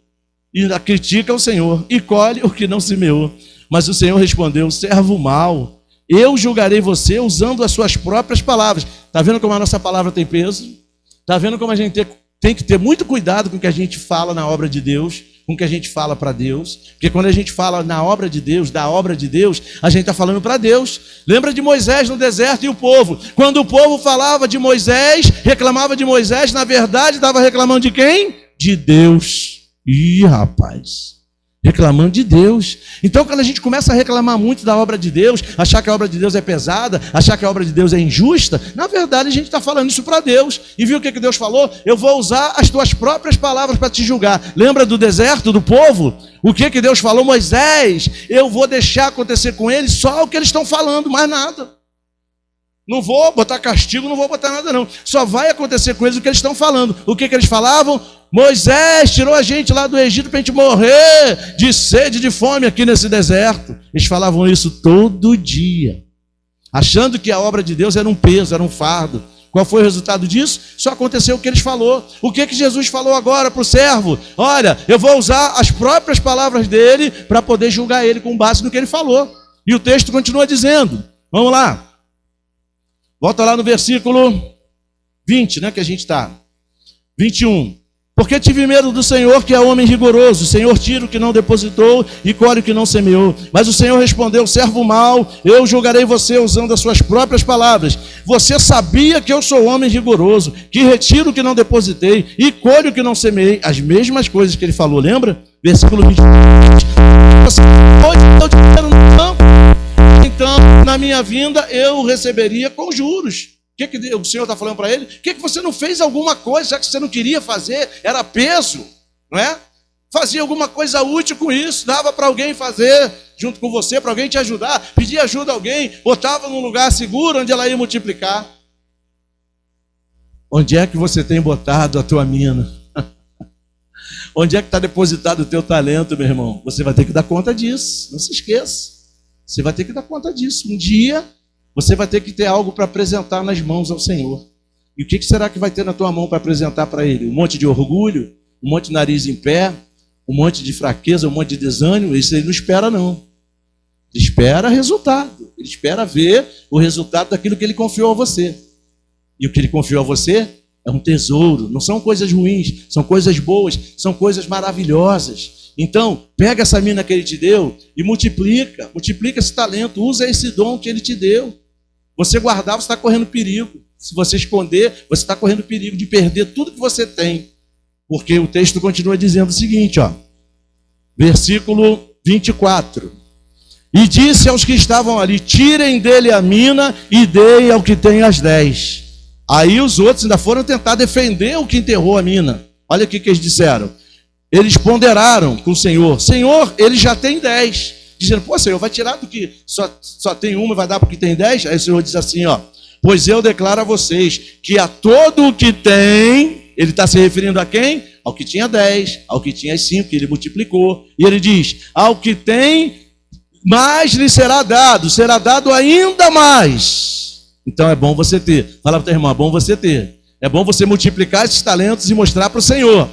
e critica o Senhor, e colhe o que não semeou. Mas o Senhor respondeu, servo mau, eu julgarei você usando as suas próprias palavras. Está vendo como a nossa palavra tem peso? Está vendo como a gente tem que ter muito cuidado com o que a gente fala na obra de Deus, com o que a gente fala para Deus? Porque quando a gente fala na obra de Deus, da obra de Deus, a gente está falando para Deus. Lembra de Moisés no deserto e o povo? Quando o povo falava de Moisés, reclamava de Moisés, na verdade estava reclamando de quem? De Deus. Ih, rapaz, reclamando de Deus. Então, quando a gente começa a reclamar muito da obra de Deus, achar que a obra de Deus é pesada, achar que a obra de Deus é injusta, na verdade a gente está falando isso para Deus. E viu o que Deus falou? Eu vou usar as tuas próprias palavras para te julgar. Lembra do deserto, do povo? O que Deus falou? Moisés, eu vou deixar acontecer com eles só o que eles estão falando, mais nada. Não vou botar castigo, não vou botar nada não. Só vai acontecer com eles o que eles estão falando. O que eles falavam? Moisés tirou a gente lá do Egito para a gente morrer de sede, de fome aqui nesse deserto. Eles falavam isso todo dia, achando que a obra de Deus era um peso, era um fardo. Qual foi o resultado disso? Só aconteceu o que eles falou. O que Jesus falou agora para o servo? Olha, eu vou usar as próprias palavras dele para poder julgar ele com base no que ele falou. E o texto continua dizendo, vamos lá. Volta lá no versículo 20, né, que a gente está. 21. Porque tive medo do Senhor, que é homem rigoroso. O Senhor tira o que não depositou e colhe o que não semeou. Mas o Senhor respondeu, servo mau, eu julgarei você usando as suas próprias palavras. Você sabia que eu sou homem rigoroso, que retiro o que não depositei e colho o que não semeei. As mesmas coisas que ele falou, lembra? Versículo 20. Você não dinheiro no campo, então na minha vinda eu receberia com juros. O que o Senhor está falando para ele? Por que você não fez alguma coisa, já que você não queria fazer? Era peso, não é? Fazia alguma coisa útil com isso, dava para alguém fazer junto com você, para alguém te ajudar, pedia ajuda a alguém, botava num lugar seguro onde ela ia multiplicar. Onde é que você tem botado a tua mina? Onde é que está depositado o teu talento, meu irmão? Você vai ter que dar conta disso, não se esqueça. Você vai ter que dar conta disso. Um dia você vai ter que ter algo para apresentar nas mãos ao Senhor. E o que será que vai ter na tua mão para apresentar para Ele? Um monte de orgulho? Um monte de nariz em pé? Um monte de fraqueza? Um monte de desânimo? Isso Ele não espera, não. Ele espera resultado. Ele espera ver o resultado daquilo que Ele confiou a você. E o que Ele confiou a você é um tesouro, não são coisas ruins, são coisas boas, são coisas maravilhosas. Então, pega essa mina que ele te deu e multiplica esse talento, usa esse dom que ele te deu. Você guardar, você está correndo perigo. Se você esconder, você está correndo perigo de perder tudo que você tem. Porque o texto continua dizendo o seguinte, ó, versículo 24. E disse aos que estavam ali, tirem dele a mina e deem ao que tem as 10. Aí os outros ainda foram tentar defender o que enterrou a mina. Olha o que eles disseram. Eles ponderaram com o Senhor. Senhor, ele já tem 10. Dizendo, pô, Senhor, vai tirar do que só tem uma e vai dar para o que tem 10? Aí o Senhor diz assim, ó, pois eu declaro a vocês que a todo o que tem, ele está se referindo a quem? Ao que tinha 10, ao que tinha 5, que ele multiplicou. E ele diz, ao que tem, mais lhe será dado ainda mais. Então é bom você ter. Fala para o teu irmão, é bom você ter. É bom você multiplicar esses talentos e mostrar para o Senhor.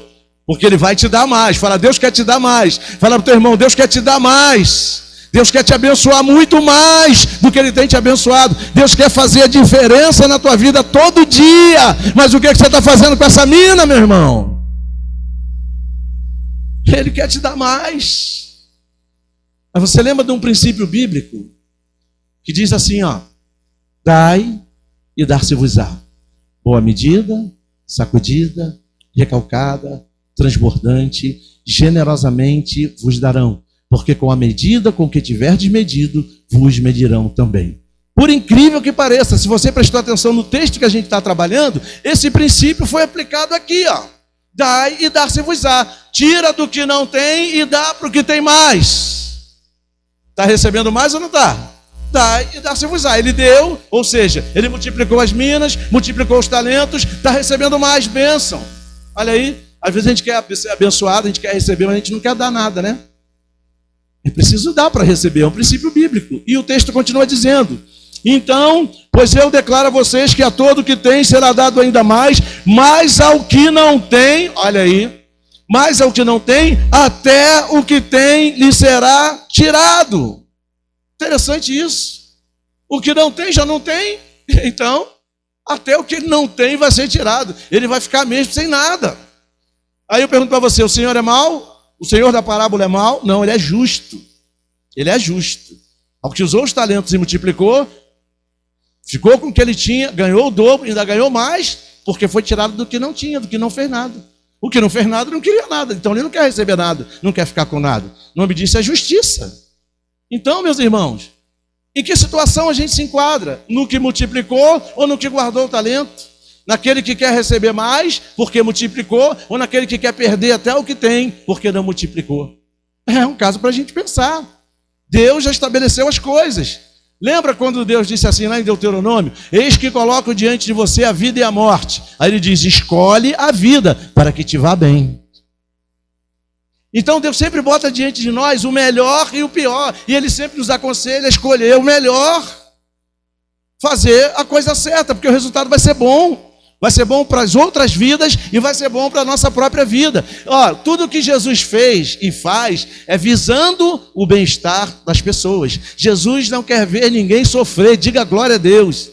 Porque ele vai te dar mais. Fala, Deus quer te dar mais. Fala para o teu irmão, Deus quer te dar mais. Deus quer te abençoar muito mais do que ele tem te abençoado. Deus quer fazer a diferença na tua vida todo dia. Mas o que você está fazendo com essa mina, meu irmão? Ele quer te dar mais. Mas você lembra de um princípio bíblico que diz assim, ó, dai e dar-se-vos-á. Boa medida, sacudida, recalcada, transbordante, generosamente vos darão. Porque com a medida com que tiverdes medido, vos medirão também. Por incrível que pareça, se você prestou atenção no texto que a gente está trabalhando, esse princípio foi aplicado aqui, ó. Dai e dar-se-vos-á. Tira do que não tem e dá para o que tem mais. Está recebendo mais ou não está? Dai e dar-se-vos-á. Ele deu, ou seja, ele multiplicou as minas, multiplicou os talentos, está recebendo mais bênção. Olha aí, às vezes a gente quer ser abençoado, a gente quer receber, mas a gente não quer dar nada, né? É preciso dar para receber, é um princípio bíblico. E o texto continua dizendo, então, pois eu declaro a vocês que a todo que tem será dado ainda mais, mas ao que não tem, olha aí, mas ao que não tem, até o que tem lhe será tirado. Interessante isso. O que não tem, já não tem. Então, até o que ele não tem vai ser tirado. Ele vai ficar mesmo sem nada. Aí eu pergunto para você, o Senhor é mau? O Senhor da parábola é mau? Não, ele é justo. Ele é justo. Ao que usou os talentos e multiplicou, ficou com o que ele tinha, ganhou o dobro, ainda ganhou mais, porque foi tirado do que não tinha, do que não fez nada. O que não fez nada não queria nada, então ele não quer receber nada, não quer ficar com nada. O nome disso é justiça. Então, meus irmãos, em que situação a gente se enquadra? No que multiplicou ou no que guardou o talento? Naquele que quer receber mais, porque multiplicou, ou naquele que quer perder até o que tem, porque não multiplicou? É um caso para a gente pensar. Deus já estabeleceu as coisas. Lembra quando Deus disse assim lá em Deuteronômio? Eis que coloco diante de você a vida e a morte. Aí ele diz, escolhe a vida para que te vá bem. Então Deus sempre bota diante de nós o melhor e o pior. E Ele sempre nos aconselha a escolher o melhor. Fazer a coisa certa, porque o resultado vai ser bom. Vai ser bom para as outras vidas e vai ser bom para a nossa própria vida. Ó, tudo que Jesus fez e faz é visando o bem-estar das pessoas. Jesus não quer ver ninguém sofrer, diga glória a Deus.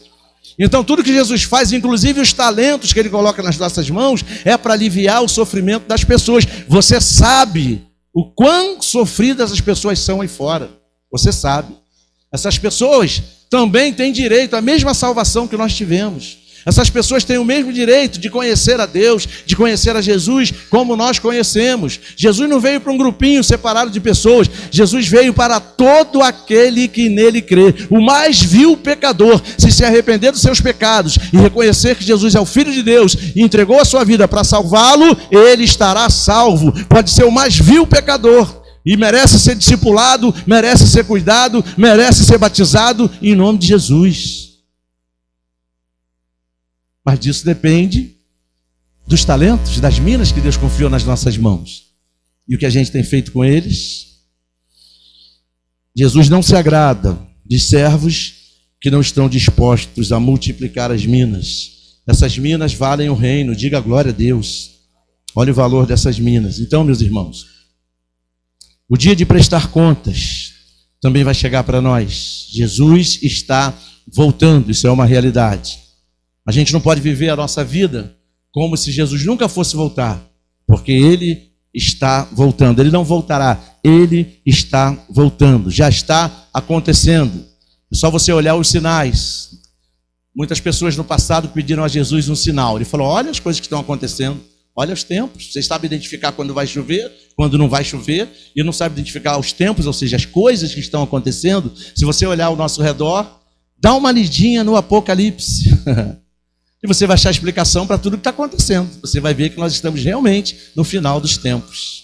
Então tudo que Jesus faz, inclusive os talentos que Ele coloca nas nossas mãos, é para aliviar o sofrimento das pessoas. Você sabe o quão sofridas as pessoas são aí fora. Você sabe. Essas pessoas também têm direito à mesma salvação que nós tivemos. Essas pessoas têm o mesmo direito de conhecer a Deus, de conhecer a Jesus, como nós conhecemos. Jesus não veio para um grupinho separado de pessoas. Jesus veio para todo aquele que nele crê. O mais vil pecador, se arrepender dos seus pecados e reconhecer que Jesus é o Filho de Deus e entregou a sua vida para salvá-lo, ele estará salvo. Pode ser o mais vil pecador e merece ser discipulado, merece ser cuidado, merece ser batizado em nome de Jesus. Mas disso depende dos talentos, das minas que Deus confiou nas nossas mãos. E o que a gente tem feito com eles? Jesus não se agrada de servos que não estão dispostos a multiplicar as minas. Essas minas valem o reino, diga glória a Deus. Olha o valor dessas minas. Então, meus irmãos, o dia de prestar contas também vai chegar para nós. Jesus está voltando, isso é uma realidade. A gente não pode viver a nossa vida como se Jesus nunca fosse voltar, porque ele está voltando. Ele não voltará, ele está voltando, já está acontecendo. É só você olhar os sinais. Muitas pessoas no passado pediram a Jesus um sinal. Ele falou: olha as coisas que estão acontecendo, olha os tempos. Você sabe identificar quando vai chover, quando não vai chover, e não sabe identificar os tempos, ou seja, as coisas que estão acontecendo. Se você olhar ao nosso redor, dá uma lidinha no Apocalipse. E você vai achar explicação para tudo que está acontecendo. Você vai ver que nós estamos realmente no final dos tempos.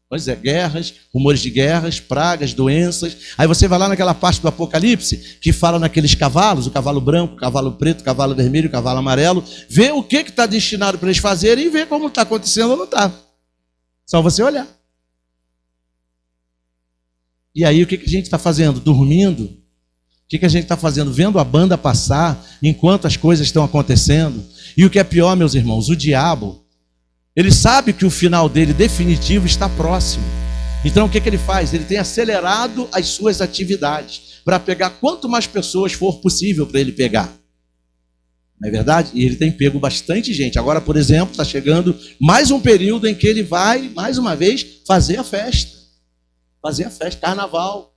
Pois é, guerras, rumores de guerras, pragas, doenças. Aí você vai lá naquela parte do Apocalipse que fala naqueles cavalos, o cavalo branco, o cavalo preto, o cavalo vermelho, o cavalo amarelo. Vê o que está destinado para eles fazerem e vê como está acontecendo ou não está. Só você olhar. E aí o que a gente está fazendo? Dormindo? O que a gente está fazendo? Vendo a banda passar enquanto as coisas estão acontecendo. E o que é pior, meus irmãos, o diabo, ele sabe que o final dele definitivo está próximo. Então o que ele faz? Ele tem acelerado as suas atividades para pegar quanto mais pessoas for possível para ele pegar. Não é verdade? E ele tem pego bastante gente. Agora, por exemplo, está chegando mais um período em que ele vai, mais uma vez, fazer a festa. Fazer a festa, carnaval.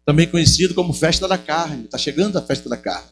Também conhecido como festa da carne. Está chegando a festa da carne.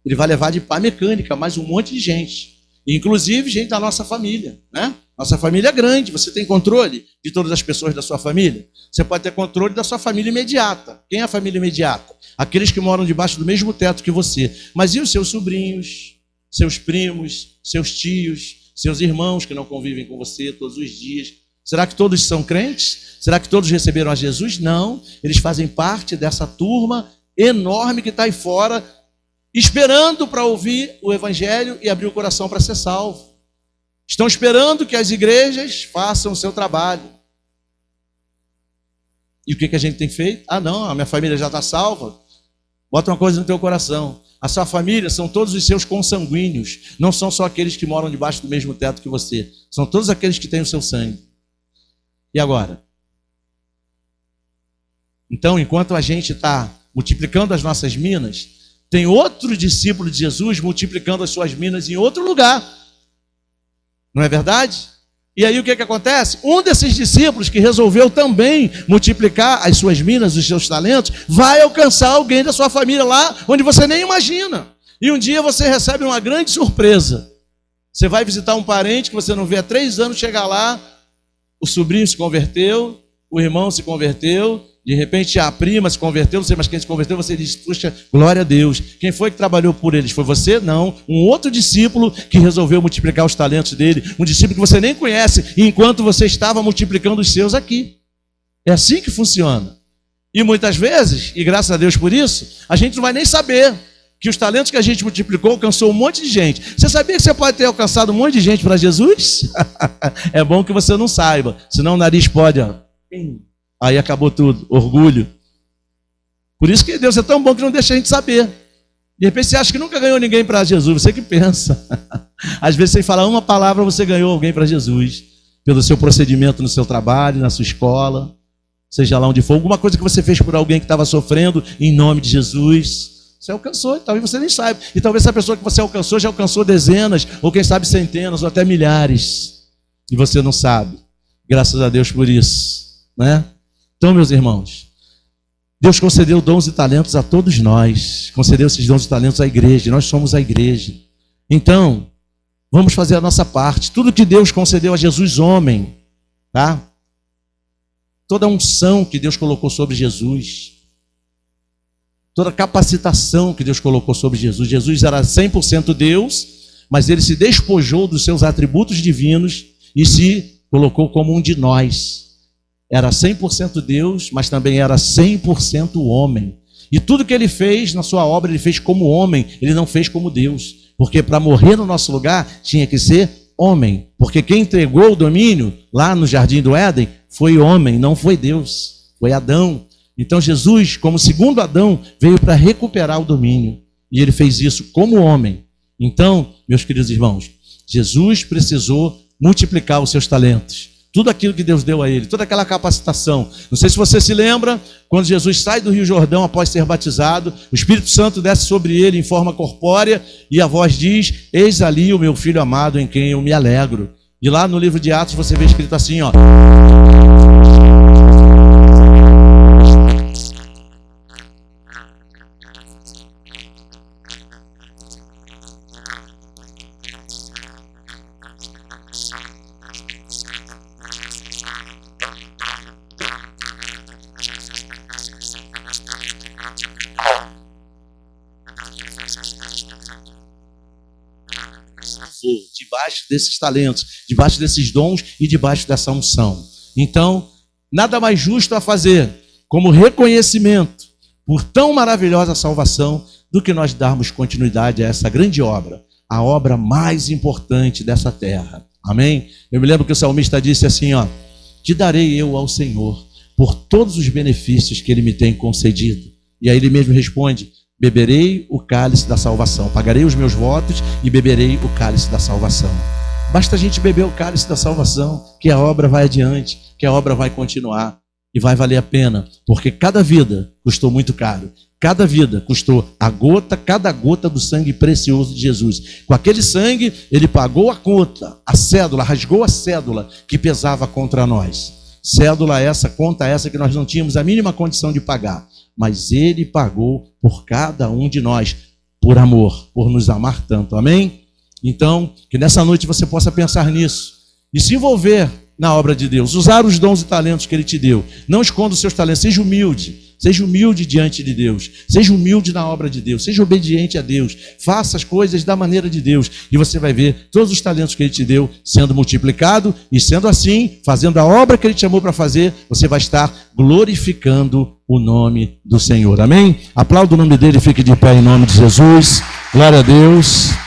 Ele vai levar de pá mecânica mais um monte de gente. Inclusive gente da nossa família, né? Nossa família é grande. Você tem controle de todas as pessoas da sua família? Você pode ter controle da sua família imediata. Quem é a família imediata? Aqueles que moram debaixo do mesmo teto que você. Mas e os seus sobrinhos, seus primos, seus tios, seus irmãos que não convivem com você todos os dias? Será que todos são crentes? Será que todos receberam a Jesus? Não. Eles fazem parte dessa turma enorme que está aí fora, esperando para ouvir o evangelho e abrir o coração para ser salvo. Estão esperando que as igrejas façam o seu trabalho. E o que a gente tem feito? Ah, não, a minha família já está salva. Bota uma coisa no teu coração. A sua família são todos os seus consanguíneos. Não são só aqueles que moram debaixo do mesmo teto que você. São todos aqueles que têm o seu sangue. E agora? Então, enquanto a gente está multiplicando as nossas minas, tem outro discípulo de Jesus multiplicando as suas minas em outro lugar. Não é verdade? E aí o que acontece? Um desses discípulos que resolveu também multiplicar as suas minas, os seus talentos, vai alcançar alguém da sua família lá onde você nem imagina. E um dia você recebe uma grande surpresa. Você vai visitar um parente que você não vê há 3 anos, chegar lá, o sobrinho se converteu, o irmão se converteu, de repente a prima se converteu, não sei mais quem se converteu, você diz: puxa, glória a Deus. Quem foi que trabalhou por eles? Foi você? Não. Um outro discípulo que resolveu multiplicar os talentos dele, um discípulo que você nem conhece, enquanto você estava multiplicando os seus aqui. É assim que funciona. E muitas vezes, e graças a Deus por isso, a gente não vai nem saber que os talentos que a gente multiplicou alcançou um monte de gente. Você sabia que você pode ter alcançado um monte de gente para Jesus? É bom que você não saiba, senão o nariz pode, ó. Aí acabou tudo, orgulho. Por isso que Deus é tão bom que não deixa a gente saber. De repente você acha que nunca ganhou ninguém para Jesus, você que pensa. Às vezes sem falar uma palavra você ganhou alguém para Jesus, pelo seu procedimento no seu trabalho, na sua escola, seja lá onde for, alguma coisa que você fez por alguém que estava sofrendo, em nome de Jesus, você alcançou, talvez você nem saiba. E talvez essa pessoa que você alcançou já alcançou dezenas, ou quem sabe centenas, ou até milhares, e você não sabe. Graças a Deus por isso, né? Então, meus irmãos, Deus concedeu dons e talentos a todos nós, concedeu esses dons e talentos à igreja, nós somos a igreja. Então, vamos fazer a nossa parte. Tudo que Deus concedeu a Jesus homem, tá? Toda a unção que Deus colocou sobre Jesus, toda a capacitação que Deus colocou sobre Jesus. Jesus era 100% Deus, mas ele se despojou dos seus atributos divinos e se colocou como um de nós. Era 100% Deus, mas também era 100% homem. E tudo que ele fez na sua obra, ele fez como homem, ele não fez como Deus. Porque para morrer no nosso lugar, tinha que ser homem. Porque quem entregou o domínio lá no Jardim do Éden foi homem, não foi Deus, foi Adão. Então Jesus, como segundo Adão, veio para recuperar o domínio. E ele fez isso como homem. Então, meus queridos irmãos, Jesus precisou multiplicar os seus talentos. tudo aquilo que Deus deu a ele, toda aquela capacitação. Não sei se você se lembra, quando Jesus sai do Rio Jordão após ser batizado, o Espírito Santo desce sobre ele em forma corpórea e a voz diz: eis ali o meu filho amado em quem eu me alegro. E lá no livro de Atos você vê escrito assim, ó: debaixo desses talentos, debaixo desses dons e debaixo dessa unção. Então, nada mais justo a fazer como reconhecimento por tão maravilhosa salvação do que nós darmos continuidade a essa grande obra, a obra mais importante dessa terra. Amém? Eu me lembro que o salmista disse assim, ó: te darei eu ao Senhor por todos os benefícios que Ele me tem concedido. E aí ele mesmo responde: beberei o cálice da salvação, pagarei os meus votos e beberei o cálice da salvação. Basta a gente beber o cálice da salvação, que a obra vai adiante, que a obra vai continuar e vai valer a pena, porque cada vida custou muito caro, cada vida custou cada gota do sangue precioso de Jesus. Com aquele sangue ele pagou a conta, a cédula, rasgou a cédula que pesava contra nós. Cédula essa, conta essa que nós não tínhamos a mínima condição de pagar. Mas Ele pagou por cada um de nós, por amor, por nos amar tanto. Amém? Então, que nessa noite você possa pensar nisso e se envolver na obra de Deus, usar os dons e talentos que Ele te deu. Não esconda os seus talentos, seja humilde diante de Deus, seja humilde na obra de Deus, seja obediente a Deus, faça as coisas da maneira de Deus e você vai ver todos os talentos que Ele te deu sendo multiplicado, e sendo assim, fazendo a obra que Ele te chamou para fazer, você vai estar glorificando o nome do Senhor. Amém? Aplauda o nome dele, fique de pé em nome de Jesus. Glória a Deus.